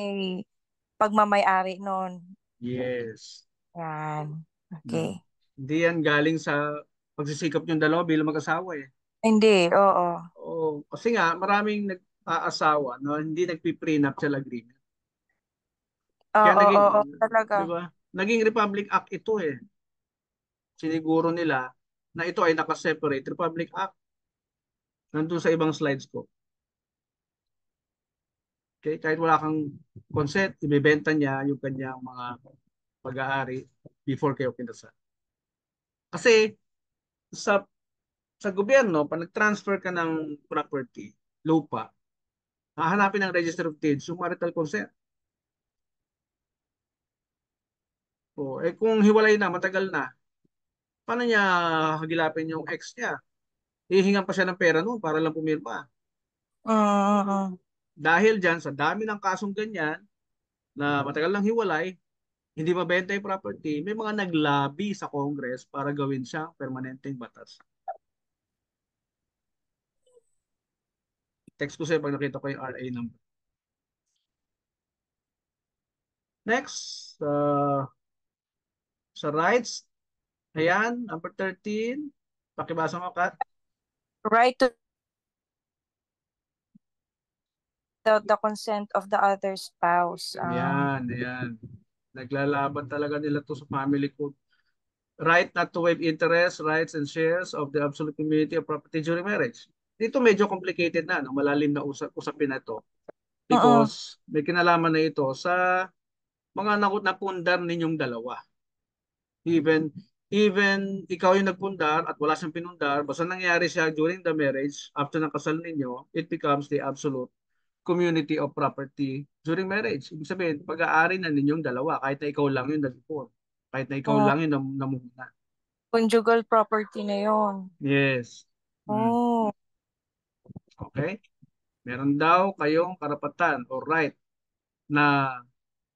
Speaker 2: pagmamay-ari nun.
Speaker 1: Yes.
Speaker 2: Yan.
Speaker 1: Hmm.
Speaker 2: Okay.
Speaker 1: Hindi yan galing sa pagsisikap yung dalawa bilang mag-asawa eh.
Speaker 2: Hindi, oo.
Speaker 1: Oo, kasi nga maraming nag-aasawa na hindi nagpi-prenup sa agreement. Kaya
Speaker 2: Oo,
Speaker 1: naging,
Speaker 2: oo, talaga.
Speaker 1: di ba? Naging Republic Act ito eh. Siniguro nila na ito ay naka-separate Republic Act. Nandun sa ibang slides ko. Okay? Kahit wala kang consent, ibebenta niya yung kanyang mga pag-aari before kayo kinasal. Kasi sa gobyerno, pag nag-transfer ka ng property, lupa, hahanapin ng Register of Deeds yung marital consent. Kung hiwalay na, matagal na, paano niya hagilapin yung ex niya? Hihingan pa siya ng pera noon para lang pumirma.
Speaker 2: Mm.
Speaker 1: Dahil dyan, sa dami ng kasong ganyan, na matagal lang hiwalay, hindi mabenta yung property, may mga naglabi sa Congress para gawin siyang permanenteng batas. Text ko sa'yo pag nakita ko yung RA number. Next, sa rights, ayan, number 13. Pakibasa mo, Kat.
Speaker 2: Right to
Speaker 3: without the consent of the other spouse.
Speaker 1: Yan, yan. Naglalaban talaga nila to sa family code. Right not to waive interest, rights, and shares of the absolute community of property during marriage. Dito medyo complicated na, no? Malalim na usapin na to.
Speaker 3: Mm-mm.
Speaker 1: Because may kinalaman na ito sa mga napundar ninyong dalawa. Even ikaw yung nagpundar at wala siyang pinundar, basta nangyari siya during the marriage, after ng kasal ninyo, it becomes the absolute community of property during marriage. Ibig sabihin, pag-aari na ninyong dalawa, kahit na ikaw lang yung nag-ipon, kahit na ikaw
Speaker 3: Oh,
Speaker 1: lang yung namuna.
Speaker 3: conjugal property na yon.
Speaker 1: Yes. Mm.
Speaker 3: Oh,
Speaker 1: Okay? Meron daw kayong karapatan or right na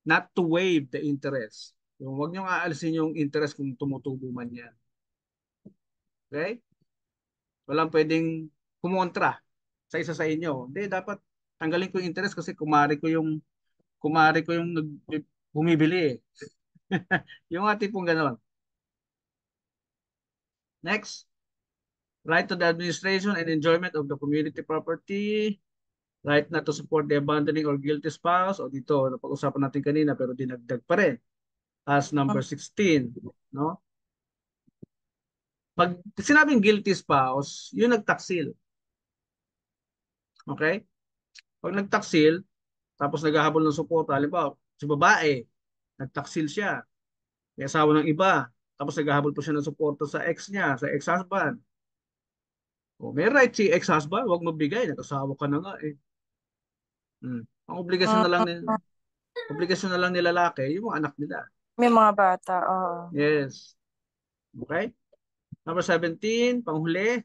Speaker 1: not to waive the interest. Yung wag niyong aalisin yung interest kung tumutubo man yan. Okay? Walang pwedeng kumontra sa isa sa inyo. Hindi, dapat tanggalin ko yung interest kasi kumari ko yung bumibili eh. Yung ati pong gano'n. Next, right to the administration and enjoyment of the community property, right not to support the abandoning or guilty spouse, o dito, napag-usapan natin kanina pero dinagdag pa rin as number 16, no? Pag sinabing guilty spouse, yung nagtaksil. Okay? Pag nagtaksil, tapos naghahabol ng suporta, halimbawa, si babae, nagtaksil siya, may asawa ng iba, tapos naghahabol pa siya ng suporta sa ex niya, sa ex-husband. O, may right si ex-husband, huwag magbigay, nag-asawa ka na nga eh. Ang obligasyon na lang ni lalaki, yung mga anak nila.
Speaker 3: may mga bata. Oo.
Speaker 1: Yes. Okay? Number 17, panghuli.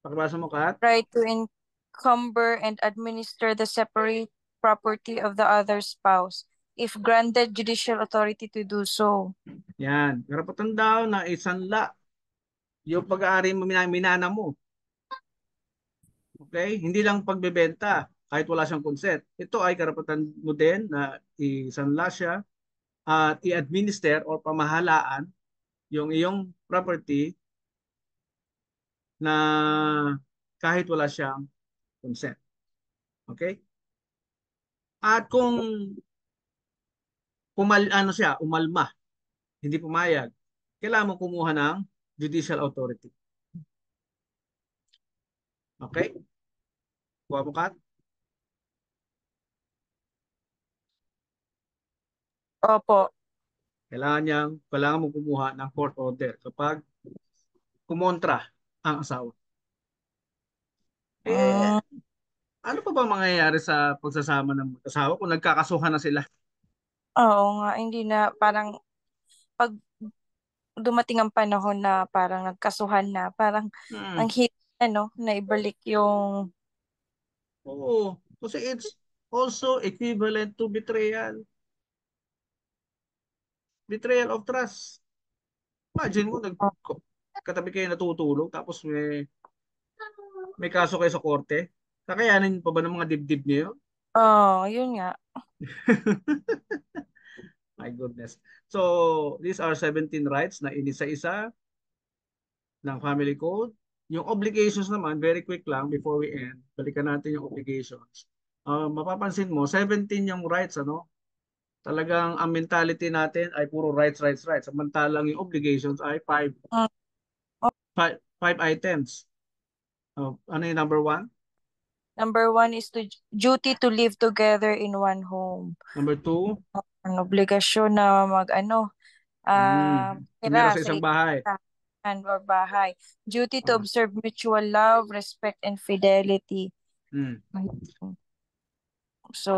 Speaker 1: Pakibasa mo, Kat.
Speaker 3: Right to encumber and administer the separate property of the other spouse if granted judicial authority to do so.
Speaker 1: Yan. Karapatan daw na isanla yung pag-aari mo, minana mo. Okay? Hindi lang pagbebenta kahit wala siyang consent. Ito ay karapatan mo din na isanla siya at i-administer or pamahalaan yung iyong property na kahit wala siyang consent. Okay? At kung umalma, hindi pumayag, kailangan mo kumuha ng judicial authority. Okay? Kuha mo, Kat?
Speaker 3: Opo.
Speaker 1: Kailangan mo kumuha ng court order kapag kumontra ang asawa. Eh,
Speaker 3: Mm,
Speaker 1: ano pa ba mangyayari sa pagsasama ng mag-asawa kung nagkakasuhan na sila?
Speaker 3: oo nga, hindi na parang pag dumating ang panahon na parang nagkasuhan na, parang
Speaker 1: Hmm.
Speaker 3: ang hirap na ibalik yung
Speaker 1: Oo. Kasi it's also equivalent to betrayal. Betrayal of trust. Imagine mo, katabi kayo natutulog tapos may kaso kayo sa korte. Kakayanin pa ba ng mga dibdib niyo?
Speaker 3: yun nga.
Speaker 1: My goodness. So, these are 17 rights na inisa-isa ng family code. Yung obligations naman, very quick lang before we end. Balikan natin yung obligations. Mapapansin mo, 17 yung rights, ano? Talagang ang mentality natin ay puro rights, rights, rights. Samantalang yung obligations ay
Speaker 3: Mm,
Speaker 1: five items. Ano yung number one?
Speaker 3: Number one is to duty to live together in one home.
Speaker 1: Number two?
Speaker 3: Ang obligasyon na
Speaker 1: Tumira
Speaker 3: tira
Speaker 1: sa
Speaker 3: sa
Speaker 1: isang bahay.
Speaker 3: listahan or bahay. Duty to
Speaker 1: Ah,
Speaker 3: observe mutual love, respect, and fidelity.
Speaker 1: mm,
Speaker 3: So,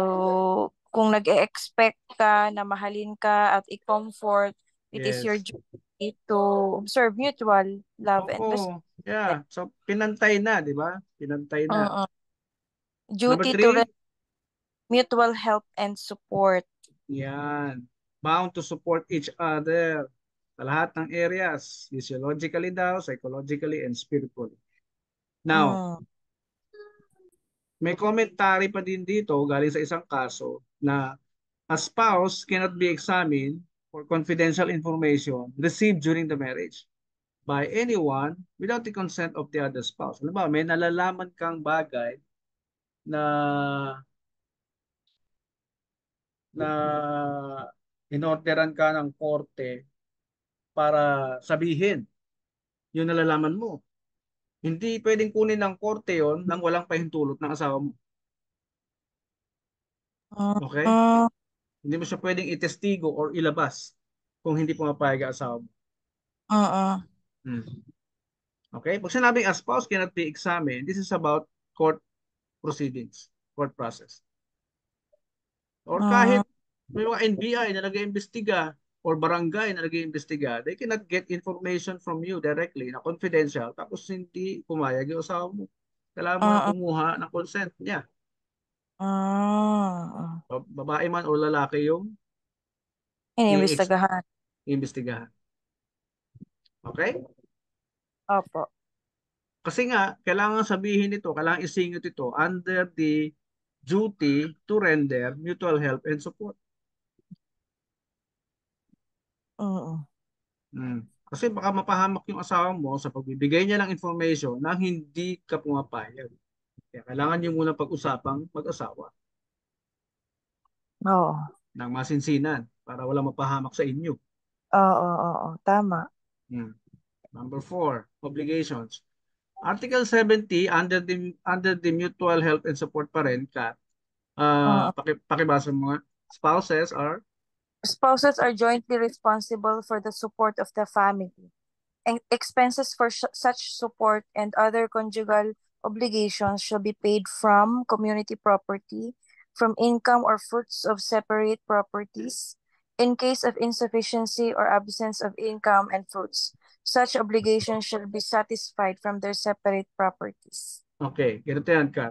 Speaker 3: kung nag-expect ka na mahalin ka at i-comfort, it is your
Speaker 1: yes.
Speaker 3: duty to observe mutual love and respect.
Speaker 1: Oo. Yeah. So, pinantay na, di ba? Pinantay na.
Speaker 3: Mm-mm.
Speaker 1: Number
Speaker 3: Duty to
Speaker 1: three?
Speaker 3: mutual help and support.
Speaker 1: Yan. Bound to support each other sa lahat ng areas, physiologically daw, psychologically, and spiritually. Now,
Speaker 3: Mm.
Speaker 1: may commentary pa din dito galing sa isang kaso na a spouse cannot be examined for confidential information received during the marriage by anyone without the consent of the other spouse. Alam ba, may nalalaman kang bagay na na inorderan ka ng korte para sabihin yung nalalaman mo. Hindi pwedeng kunin ng korte yon nang walang pahintulot ng asawa mo. Okay?
Speaker 3: Mm,
Speaker 1: Hindi mo siya pwedeng itestigo or ilabas kung hindi pumapayag ang asawa mo.
Speaker 3: mm,
Speaker 1: Hmm. Okay? Pag sinabing a spouse cannot be examined, this is about court proceedings, court process. Or
Speaker 3: mm,
Speaker 1: kahit may mga NBI na nag-iimbestiga or barangay na nag-iimbestiga, they cannot get information from you directly na confidential tapos hindi pumayag yung asawa mo. Kailangan mo na
Speaker 3: mm,
Speaker 1: kumuha ng consent niya.
Speaker 3: mm.
Speaker 1: Babae man o lalaki yung
Speaker 3: Inimbestagahan.
Speaker 1: i-imbestigahan. Okay?
Speaker 3: Opo.
Speaker 1: Kasi nga, kailangan sabihin ito, kailangan isingit ito under the duty to render mutual help and support.
Speaker 3: Mm,
Speaker 1: Kasi baka mapahamak yung asawa mo sa pagbibigay niya ng information na hindi ka pumapayag. Kaya kailangan niyo muna pag-usapang mag-asawa
Speaker 3: oo.
Speaker 1: ng masinsinan para wala mapahamak sa inyo.
Speaker 3: Oo, oo, tama.
Speaker 1: Hmm. Number 4, obligations. Article 70 under the mutual help and support pa rin ka.
Speaker 3: Mm.
Speaker 1: Pakibasa mo nga. Spouses are
Speaker 3: Spouses are jointly responsible for the support of the family. And expenses for such support and other conjugal obligations shall be paid from community property, from income or fruits of separate properties. In case of insufficiency or absence of income and fruits, such obligations shall be satisfied from their separate properties.
Speaker 1: okay. Ganito yan ka.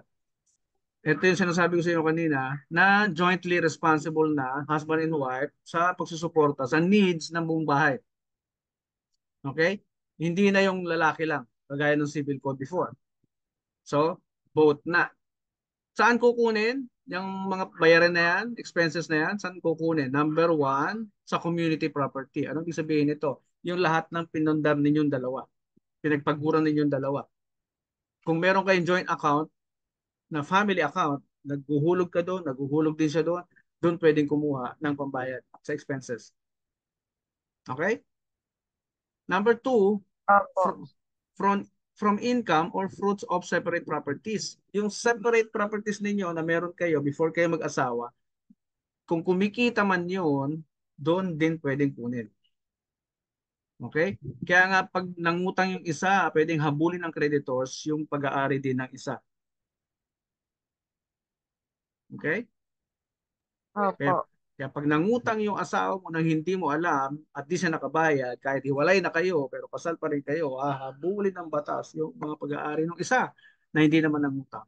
Speaker 1: Ito yung sinasabi ko sa inyo kanina na jointly responsible na husband and wife sa pagsusuporta sa needs ng buong bahay. Okay? Hindi na yung lalaki lang, kagaya ng civil code before. So, both na. Saan kukunin yung mga bayaran na yan, expenses na yan? Saan kukunin? Number 1, sa community property. Anong ibig sabihin nito? Yung lahat ng pinundar ninyong dalawa. Pinagpaguran ninyong dalawa. Kung meron kayong joint account, na family account, naghuhulog ka doon, naghuhulog din siya doon, doon pwedeng kumuha ng pambayad sa expenses. Okay? Number 2,
Speaker 3: Opo.
Speaker 1: from income or fruits of separate properties. Yung separate properties ninyo na meron kayo before kayo mag-asawa, kung kumikita man yun, doon din pwedeng kunin. Okay? Kaya nga pag nangutang yung isa, pwedeng habulin ng creditors yung pag-aari din ng isa. Okay? Kaya,
Speaker 3: Opo.
Speaker 1: kaya pag nangutang yung asawa mo nang hindi mo alam at di siya nakabayad, kahit hiwalay na kayo pero kasal pa rin kayo, habulin ng batas yung mga pag-aari ng isa na hindi naman nangutang.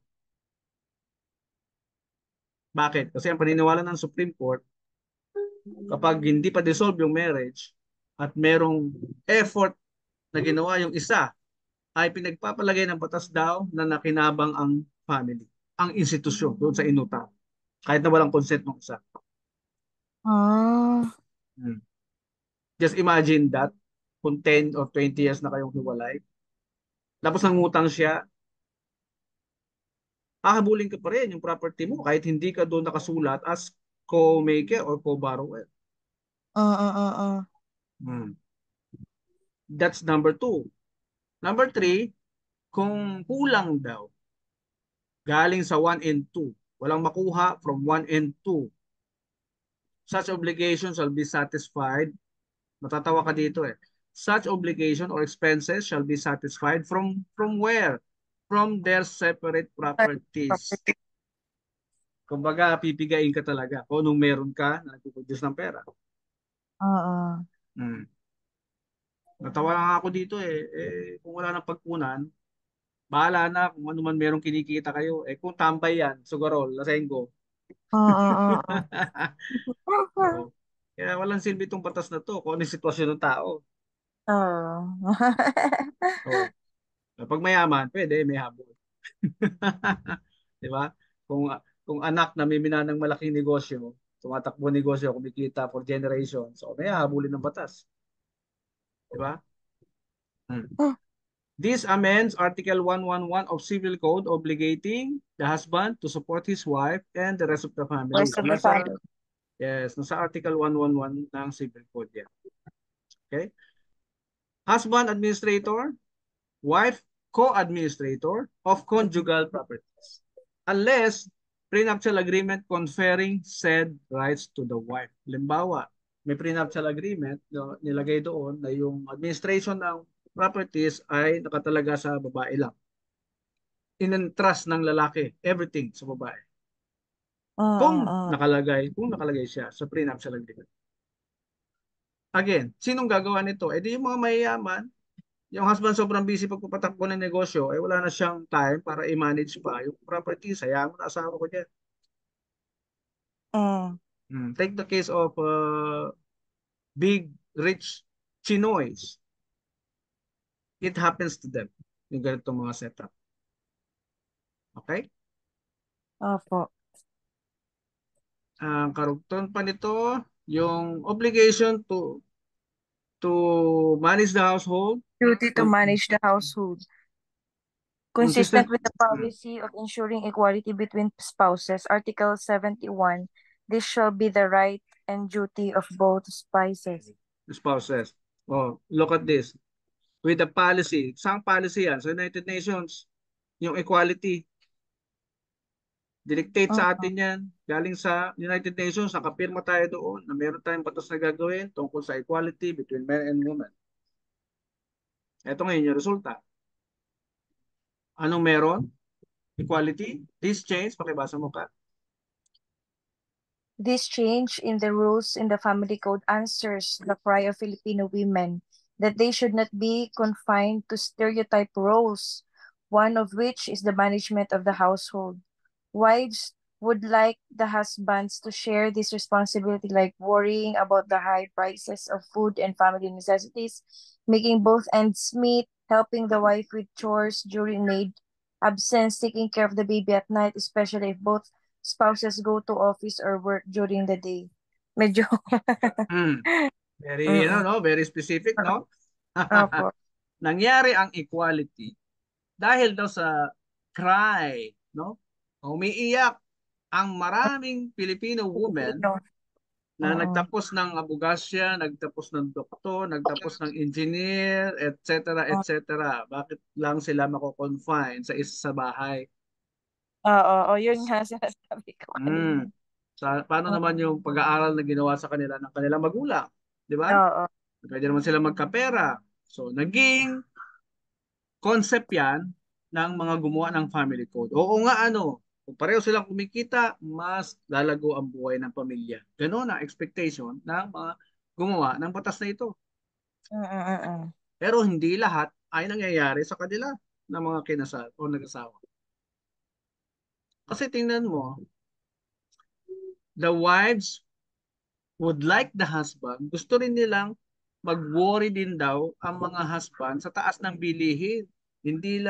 Speaker 1: Bakit? Kasi ang paniniwala ng Supreme Court, kapag hindi pa dissolve yung marriage at merong effort na ginawa yung isa, ay pinagpapalagay ng batas daw na nakinabang ang family, ang institusyon doon sa inutang, kahit na walang consent ng isa.
Speaker 3: Mm.
Speaker 1: Hmm. Just imagine that, kung 10 or 20 years na kayong hiwalay, tapos nangutang siya, hahabulin ka pa rin yung property mo kahit hindi ka doon nakasulat as co-maker or co-borrower. Hmm. That's number 2. Number 3, kung kulang daw, galing sa 1 and 2, walang makuha from 1 and 2, such obligation shall be satisfied. Matatawa ka dito eh. Such obligation or expenses shall be satisfied from where? From their separate properties. Kumbaga, pipigain ka talaga kung nung meron ka na nagpuproduce ng pera. Hmm. Natawa nga ako dito kung wala nang pagkunan, bahala na kung ano man merong kinikita kayo. Kung tambay yan, sugarol, lasenggo. Oo. Kaya walang silbi itong batas na to kung ano yung sitwasyon ng tao. Oo. Kapag mayaman, pwede, may habol. Di ba? Kung anak na may ng malaking negosyo, tumatakbo negosyo, kumikita for generations, so may habulin ng batas. Di ba? This amends Article 111 of Civil Code obligating the husband to support his wife and the rest of the family.
Speaker 3: Rest of the family.
Speaker 1: Yes, nasa Article 111 ng Civil Code yan. Okay? Husband administrator, wife co-administrator of conjugal properties. Unless prenuptial agreement conferring said rights to the wife. Halimbawa, may prenuptial agreement, no, nilagay doon na yung administration ng properties ay nakatalaga sa babae lang. In-entrust ng lalaki everything sa babae. Kung nakalagay siya sa prenuptial agreement. Again, sinong gagawa nito? Eh di yung mga mayayaman, yung husband sobrang busy pagpapatakbo ng negosyo, eh wala na siyang time para i-manage pa yung property. Sayang mo na asawa ko dyan. Take the case of big, rich Chinoys. It happens to them. Yung ganitong mga setup. Okay?
Speaker 3: Opo.
Speaker 1: Ang karugtong pa nito, yung obligation to manage the household.
Speaker 3: Duty to manage the household. Consistent with the policy of ensuring equality between spouses, Article 71, this shall be the right and duty of both spouses.
Speaker 1: Oh, look at this. With the policy. Saan policy yan? Sa United Nations. Yung equality. Dictate sa atin yan. Galing sa United Nations. Nakapirma tayo doon na meron tayong batas na gagawin tungkol sa equality between men and women. Ito ngayon yung resulta. Anong meron? Equality. This change. Pakibasa mo ka.
Speaker 3: This change in the rules in the family code answers the cry of Filipino women that they should not be confined to stereotype roles, one of which is the management of the household. Wives would like the husbands to share this responsibility, like worrying about the high prices of food and family necessities, making both ends meet, helping the wife with chores during maid absence, taking care of the baby at night, especially if both spouses go to office or work during the day. Medyo
Speaker 1: Very, very specific, no?
Speaker 3: Opo.
Speaker 1: Nangyari ang equality dahil daw sa cry, no? Umiiyak ang maraming Filipino women na nagtapos ng abogasya, nagtapos ng doktor, nagtapos ng engineer, etc., etc. Bakit lang sila mako-confine sa isa sa bahay?
Speaker 3: Oo, yun nga sinasabi ko.
Speaker 1: Paano naman yung pag-aaral na ginawa sa kanila ng kanilang magulang? Di ba?
Speaker 3: Oo.
Speaker 1: Pwede naman sila magkapera. So, naging concept yan ng mga gumawa ng family code. Oo nga, kung pareho silang kumikita, mas lalago ang buhay ng pamilya. Ganon ang expectation ng mga gumawa ng batas na ito. Pero hindi lahat ay nangyayari sa kanila ng mga kinasal o nag-asawa. Kasi tingnan mo, the wives would like the husband, gusto rin nilang mag-worry din daw ang mga husband sa taas ng bilihin. Hindi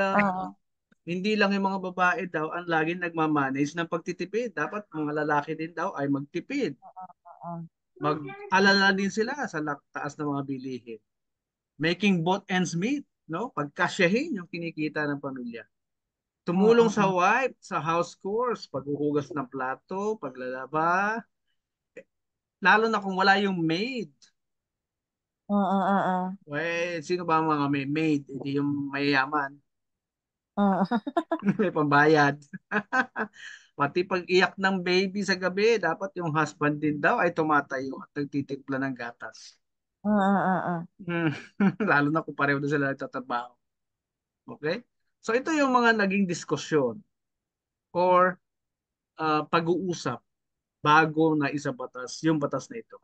Speaker 1: lang yung mga babae daw ang laging nagmamanage ng pagtitipid. Dapat mga lalaki din daw ay magtipid. Mag-alala din sila sa taas ng mga bilihin. Making both ends meet, no? Pagkasyahin yung kinikita ng pamilya. Tumulong sa wife sa house chores, paghuhugas ng plato, paglalaba, lalo na kung wala yung maid. Well, sino ba ang mga may maid? Hindi yung mayayaman. May pambayad. Pati pag iyak ng baby sa gabi, dapat yung husband din daw ay tumatayo at nagtitimpla ng gatas. Lalo na kung pareho na sila nagtatrabaho. Okay? So ito yung mga naging diskusyon or pag-uusap bago na isa batas, yung batas na ito.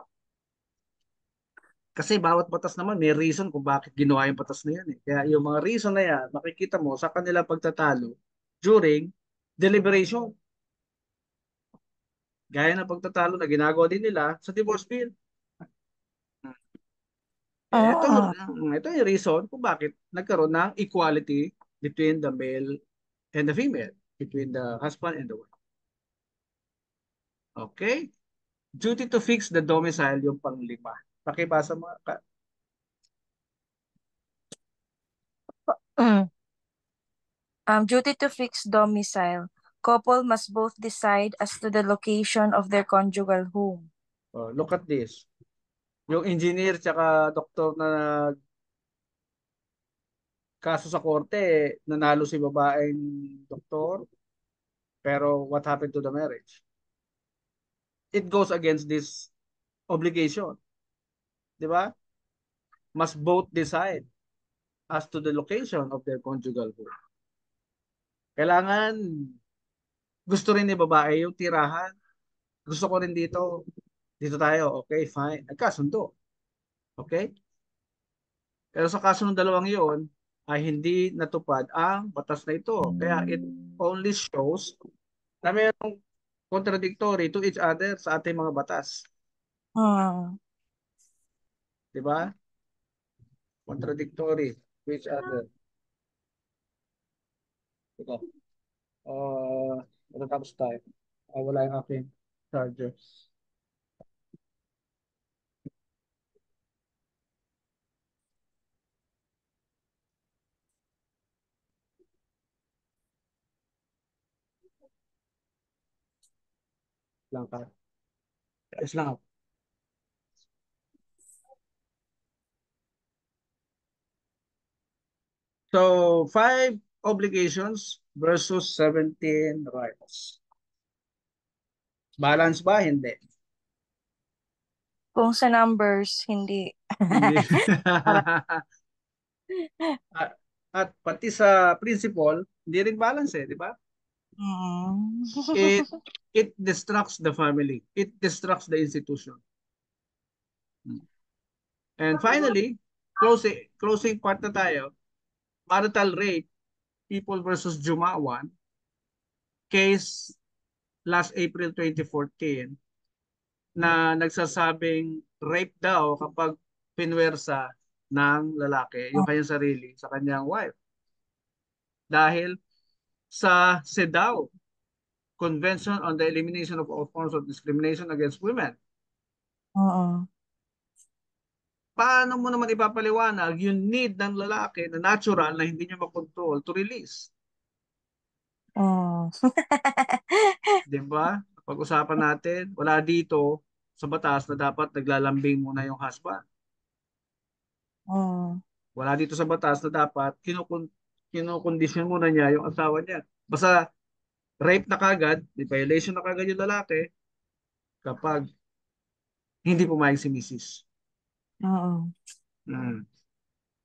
Speaker 1: Kasi bawat batas naman may reason kung bakit ginawa yung batas na yan. Kaya yung mga reason na yan, makikita mo sa kanila pagtatalo during deliberation. Gaya ng pagtatalo na ginagawa din nila sa divorce bill. Ito yung reason kung bakit nagkaroon ng equality between the male and the female, between the husband and the wife. Okay? Duty to fix the domicile yung panglima. Pakibasa mo ka.
Speaker 3: Duty to fix domicile. Couple must both decide as to the location of their conjugal home.
Speaker 1: Oh, look at this. Yung engineer tsaka doktor na kaso sa korte, nanalo si babaeng doktor, pero what happened to the marriage? It goes against this obligation, di ba? Must both decide as to the location of their conjugal home. Kailangan gusto rin ni babae yung tirahan. Gusto ko rin dito. Dito tayo. Okay, fine. Nagkasundo. Okay? Pero sa kaso ng dalawang iyon, ay hindi natupad ang batas na ito. Kaya it only shows na mayroong contradictory to each other sa ating mga batas.
Speaker 3: Mm.
Speaker 1: Di ba? Contradictory to each other. Ito. Matatapos tayo. Wala yung aking charger. Lang ka. Ayos lang ako. So, 5 obligations versus 17 rights. Balance ba? Hindi.
Speaker 3: Kung sa numbers, hindi.
Speaker 1: Hindi.
Speaker 3: Parang,
Speaker 1: at, at pati sa principle, hindi rin balance di ba?
Speaker 3: mm.
Speaker 1: It it destructs the family. It destructs the institution. And finally, closing part na tayo. Marital rape, People versus Jumawan, case last April 2014 na nagsasabing rape daw kapag pinwersa ng lalaki yung kanyang sarili sa kanyang wife. Dahil sa CEDAW, Convention on the Elimination of All Forms of Discrimination Against Women.
Speaker 3: Oo.
Speaker 1: Paano mo naman ipapaliwanag yung need ng lalaki na natural na hindi niya makontrol to release?
Speaker 3: Mm.
Speaker 1: Di ba? Pag-usapan natin, wala dito sa batas na dapat naglalambing muna yung husband.
Speaker 3: Mm.
Speaker 1: Wala dito sa batas na dapat kinukondisyon muna niya yung asawa niya. Basta rape na kagad, may violation na kagad yung lalaki kapag hindi pumayag si Mrs.
Speaker 3: Oo.
Speaker 1: Mm.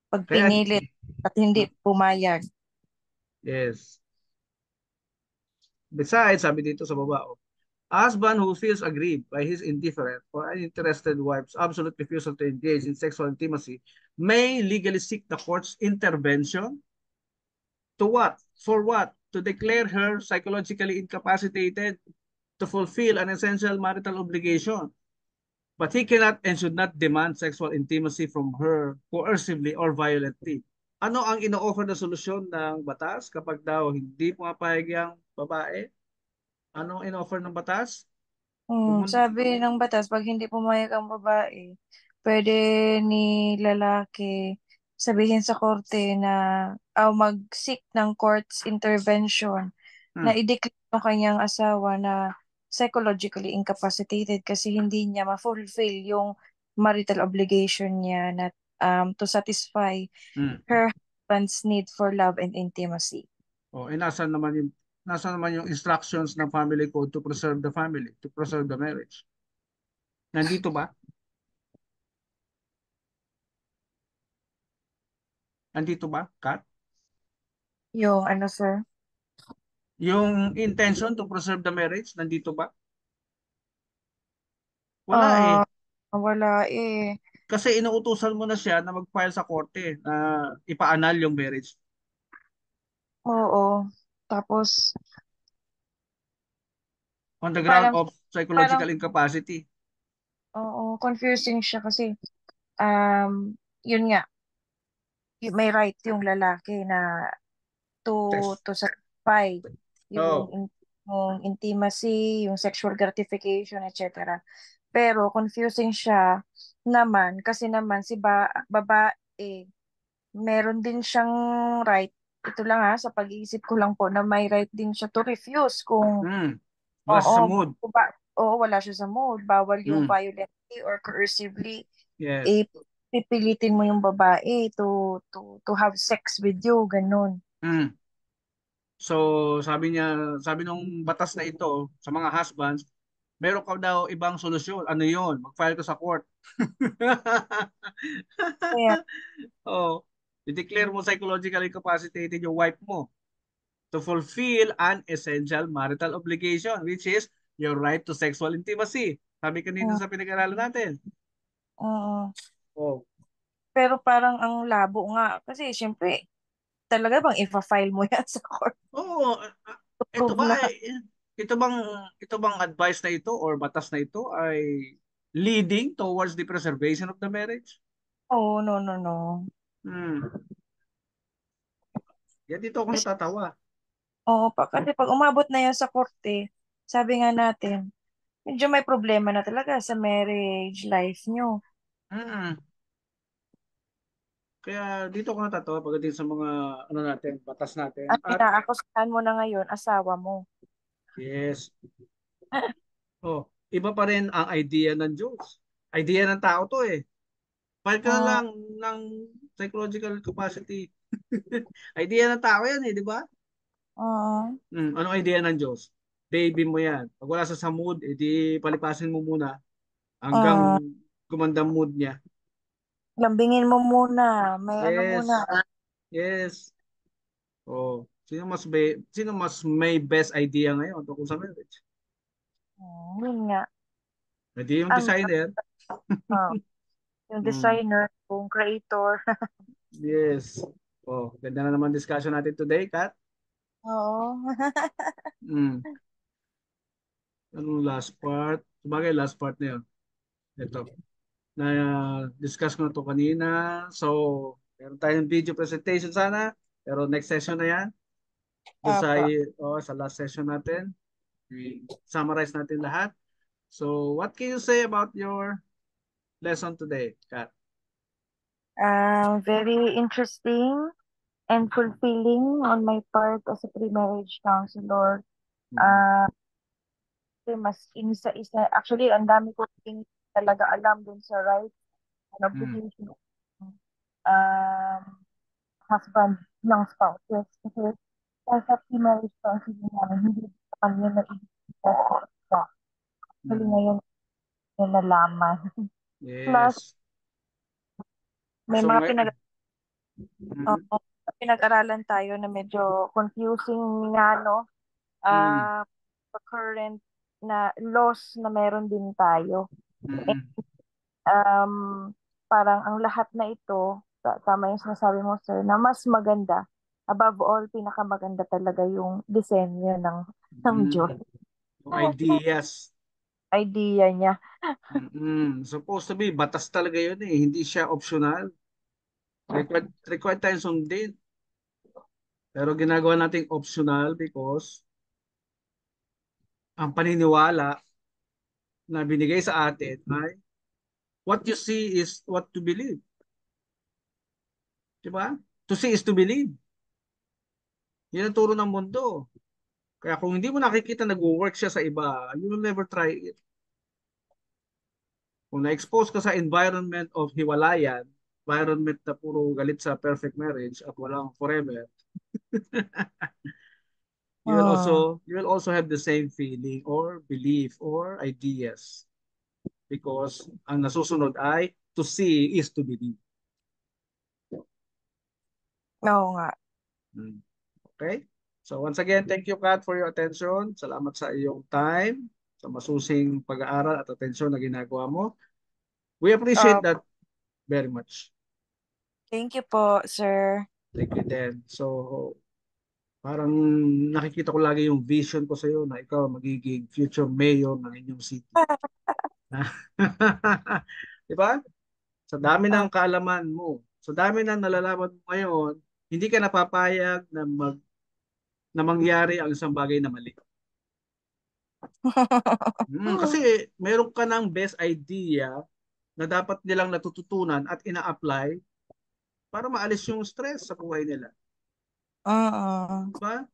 Speaker 3: Pag
Speaker 1: Kaya,
Speaker 3: pinilit at hindi pumayag.
Speaker 1: yes. Besides, sabi dito sa baba, husband who feels aggrieved by his indifferent or uninterested wife's absolute refusal to engage in sexual intimacy may legally seek the court's intervention to what? For what? To declare her psychologically incapacitated to fulfill an essential marital obligation. But he cannot and should not demand sexual intimacy from her coercively or violently. Ano ang ino-offer na solusyon ng batas kapag daw hindi pumapayag yung babae? Ano ang ino-offer ng batas?
Speaker 3: Sabi ng batas, pag hindi pumayag ang babae, pwede ni lalaki sabihin sa korte na mag-seek ng court's intervention na
Speaker 1: Hmm.
Speaker 3: i-declare ng kanyang asawa na psychologically incapacitated kasi hindi niya ma-fulfill yung marital obligation niya na to satisfy
Speaker 1: Hmm.
Speaker 3: her husband's need for love and intimacy.
Speaker 1: Nasa naman yung instructions ng family code to preserve the family, to preserve the marriage? Nandito ba? Nandito ba, Kat?
Speaker 3: Yung ano, sir?
Speaker 1: Yung intention to preserve the marriage, nandito ba? Wala
Speaker 3: Ah,
Speaker 1: eh.
Speaker 3: wala eh.
Speaker 1: Kasi inuutusan mo na siya na mag-file sa korte na ipa-annul yung marriage.
Speaker 3: Oo. Tapos,
Speaker 1: On the ground
Speaker 3: parang,
Speaker 1: of
Speaker 3: parang,
Speaker 1: psychological incapacity.
Speaker 3: oo, confusing siya kasi, yun nga, may right yung lalaki na
Speaker 1: Text.
Speaker 3: to satisfy
Speaker 1: Oh.
Speaker 3: yung intimacy, yung sexual gratification, etc. Pero confusing siya naman kasi naman si babae, meron din siyang right. Ito lang sa pag-iisip ko lang po na may right din siya to refuse kung
Speaker 1: Hmm. Wala
Speaker 3: oo,
Speaker 1: siya sa mood.
Speaker 3: gusto ba, oo, wala siya sa mood. Bawal yung
Speaker 1: Mm.
Speaker 3: violently or coercively
Speaker 1: Yes.
Speaker 3: pipilitin mo yung babae to have sex with you, ganun.
Speaker 1: Mm. So, sabi nung batas na ito sa mga husbands, meron ka daw ibang solusyon. Ano 'yon? Mag-file ka sa court.
Speaker 3: Kaya,
Speaker 1: Oh, i-declare mo psychologically incapacitated yung wife mo to fulfill an essential marital obligation, which is your right to sexual intimacy. Sabi kanina
Speaker 3: mm,
Speaker 1: sa pinag-aralan natin.
Speaker 3: mm.
Speaker 1: Oh,
Speaker 3: Pero parang ang labo nga. Kasi syempre, talaga bang ipa-file mo yan sa court
Speaker 1: oo,
Speaker 3: to
Speaker 1: ito
Speaker 3: prove
Speaker 1: ba
Speaker 3: na?
Speaker 1: ay ito bang advice na ito or batas na ito ay leading towards the preservation of the marriage?
Speaker 3: Oh, no, no, no.
Speaker 1: Hmm. Yan dito ako
Speaker 3: Kasi,
Speaker 1: natatawa.
Speaker 3: oo pa, kasi pag umabot na yan sa korte, sabi nga natin, medyo may problema na talaga sa marriage life nyo.
Speaker 1: Mm. Kaya dito ako natatawa pagdating sa mga ano natin, batas natin.
Speaker 3: Ang
Speaker 1: At
Speaker 3: inaakusahan mo na ngayon, asawa mo.
Speaker 1: yes, oh, iba pa rin ang idea ng Diyos. Idea ng tao to eh. File ka na
Speaker 3: Mm,
Speaker 1: lang ng psychological capacity. Idea ng tao yan eh, di ba?
Speaker 3: mm,
Speaker 1: Anong idea ng Diyos? Baby mo yan. Pag wala sa mood, edi palipasin mo muna hanggang
Speaker 3: mm.
Speaker 1: gumanda mood niya.
Speaker 3: Lambingin mo muna. May ano muna.
Speaker 1: Yes. Yes. Oh, sino mas may best idea ngayon tungkol sa marriage?
Speaker 3: Yun nga.
Speaker 1: Hindi yung
Speaker 3: Ang,
Speaker 1: designer.
Speaker 3: ah, yung
Speaker 1: Mm,
Speaker 3: designer, yung creator.
Speaker 1: yes. Oh, ganda na naman discussion natin today, Kat.
Speaker 3: Oo.
Speaker 1: Mm. Anong last part? Sabagay, last part na yun. Ito. Na-discuss ko na to kanina. So, meron tayong video presentation sana. Pero next session na yan. Doon
Speaker 3: Apa.
Speaker 1: sa last session natin. Summarize natin lahat. So, what can you say about your lesson today, Kat?
Speaker 3: Very interesting and fulfilling on my part as a pre-marriage counselor.
Speaker 1: Mm.
Speaker 3: Ah, kasi mas inisa-isa. Actually, ang dami ko din talaga alam dun sa rights and
Speaker 1: Mm.
Speaker 3: obligation ng um, husband ng spouses. Kasi sa pre-marriage counseling namin, hindi pa kami na i-discuss. Actually,
Speaker 1: Mm.
Speaker 3: ngayon yung nalaman. Plus,
Speaker 1: Yes.
Speaker 3: may
Speaker 1: So,
Speaker 3: mga
Speaker 1: mm,
Speaker 3: pinag-aralan tayo na medyo confusing nga, no?
Speaker 1: mm,
Speaker 3: Ah, the current na laws na meron din tayo. And,
Speaker 1: mm,
Speaker 3: um, parang ang lahat na ito, tama yung sinasabi mo, sir, na mas maganda. Above all, pinakamaganda talaga yung disenyo ng Diyos.
Speaker 1: mm. Yung ideas.
Speaker 3: Idea niya.
Speaker 1: Supposed to be, batas talaga yun eh. Hindi siya optional. Required tayong sundin. Pero ginagawa nating optional because ang paniniwala na binigay sa atin ay what you see is what to believe. Di ba? To see is to believe. Yan ang turo ng mundo. Kaya kung hindi mo nakikita nag-work siya sa iba, you will never try it. Kung na-expose ka sa environment of hiwalayan, environment na puro galit sa perfect marriage at walang forever,
Speaker 3: Hmm.
Speaker 1: you will also have the same feeling or belief or ideas because ang nasusunod ay to see is to believe.
Speaker 3: Oo nga.
Speaker 1: Hmm. Okay? So once again, thank you Kat for your attention. Salamat sa iyong time, sa masusing pag-aaral at atensyon na ginagawa mo. We appreciate
Speaker 3: Uh,
Speaker 1: that very much.
Speaker 3: Thank you po, sir.
Speaker 1: Thank you then. So parang nakikita ko lagi yung vision ko sa iyo na ikaw magiging future mayor ng inyong city. Di ba? Sa dami
Speaker 3: Ah.
Speaker 1: ng kaalaman mo, sa dami ng nalalaman mo ngayon, hindi ka napapayag na mangyari ang isang bagay na mali. Kasi meron ka ng best idea na dapat nilang natututunan at ina-apply para maalis yung stress sa buhay nila.
Speaker 3: Mm.
Speaker 1: Diba?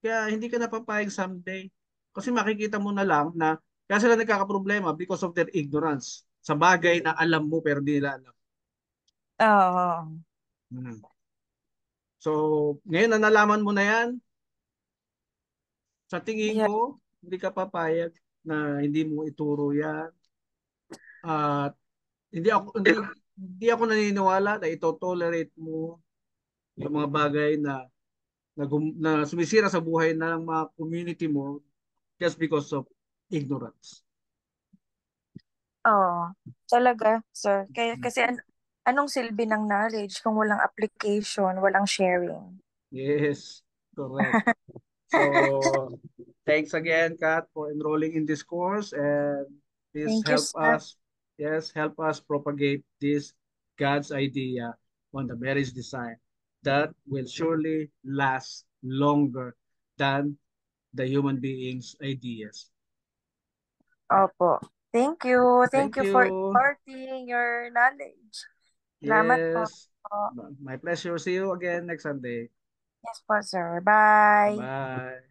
Speaker 1: Kaya hindi ka napapayag someday. Kasi makikita mo na lang na Kaya sila nagkakaproblema because of their ignorance sa bagay na alam mo pero di nila alam.
Speaker 3: Oo.
Speaker 1: Mhm. So, ngayon na nalaman mo na yan, sa tingin
Speaker 3: Yeah.
Speaker 1: ko, hindi ka papayag na hindi mo ituro yan. At hindi ako naniniwala na ito-tolerate mo yung mga bagay na sumisira sa buhay ng mga community mo just because of ignorance.
Speaker 3: Oo. Talaga, sir. Kasi anong silbi ng knowledge kung walang application, walang sharing?
Speaker 1: Yes, correct. So, thanks again, Kat, for enrolling in this course, and please
Speaker 3: Thank you, sir.
Speaker 1: help us propagate this God's idea on the marriage design that will surely last longer than the human beings' ideas.
Speaker 3: Opo. Thank you. Thank
Speaker 1: Thank
Speaker 3: you for
Speaker 1: you.
Speaker 3: imparting your knowledge. Salamat po.
Speaker 1: Yes, my pleasure. See you again next Sunday.
Speaker 3: Yes po, sir. Bye.
Speaker 1: Bye.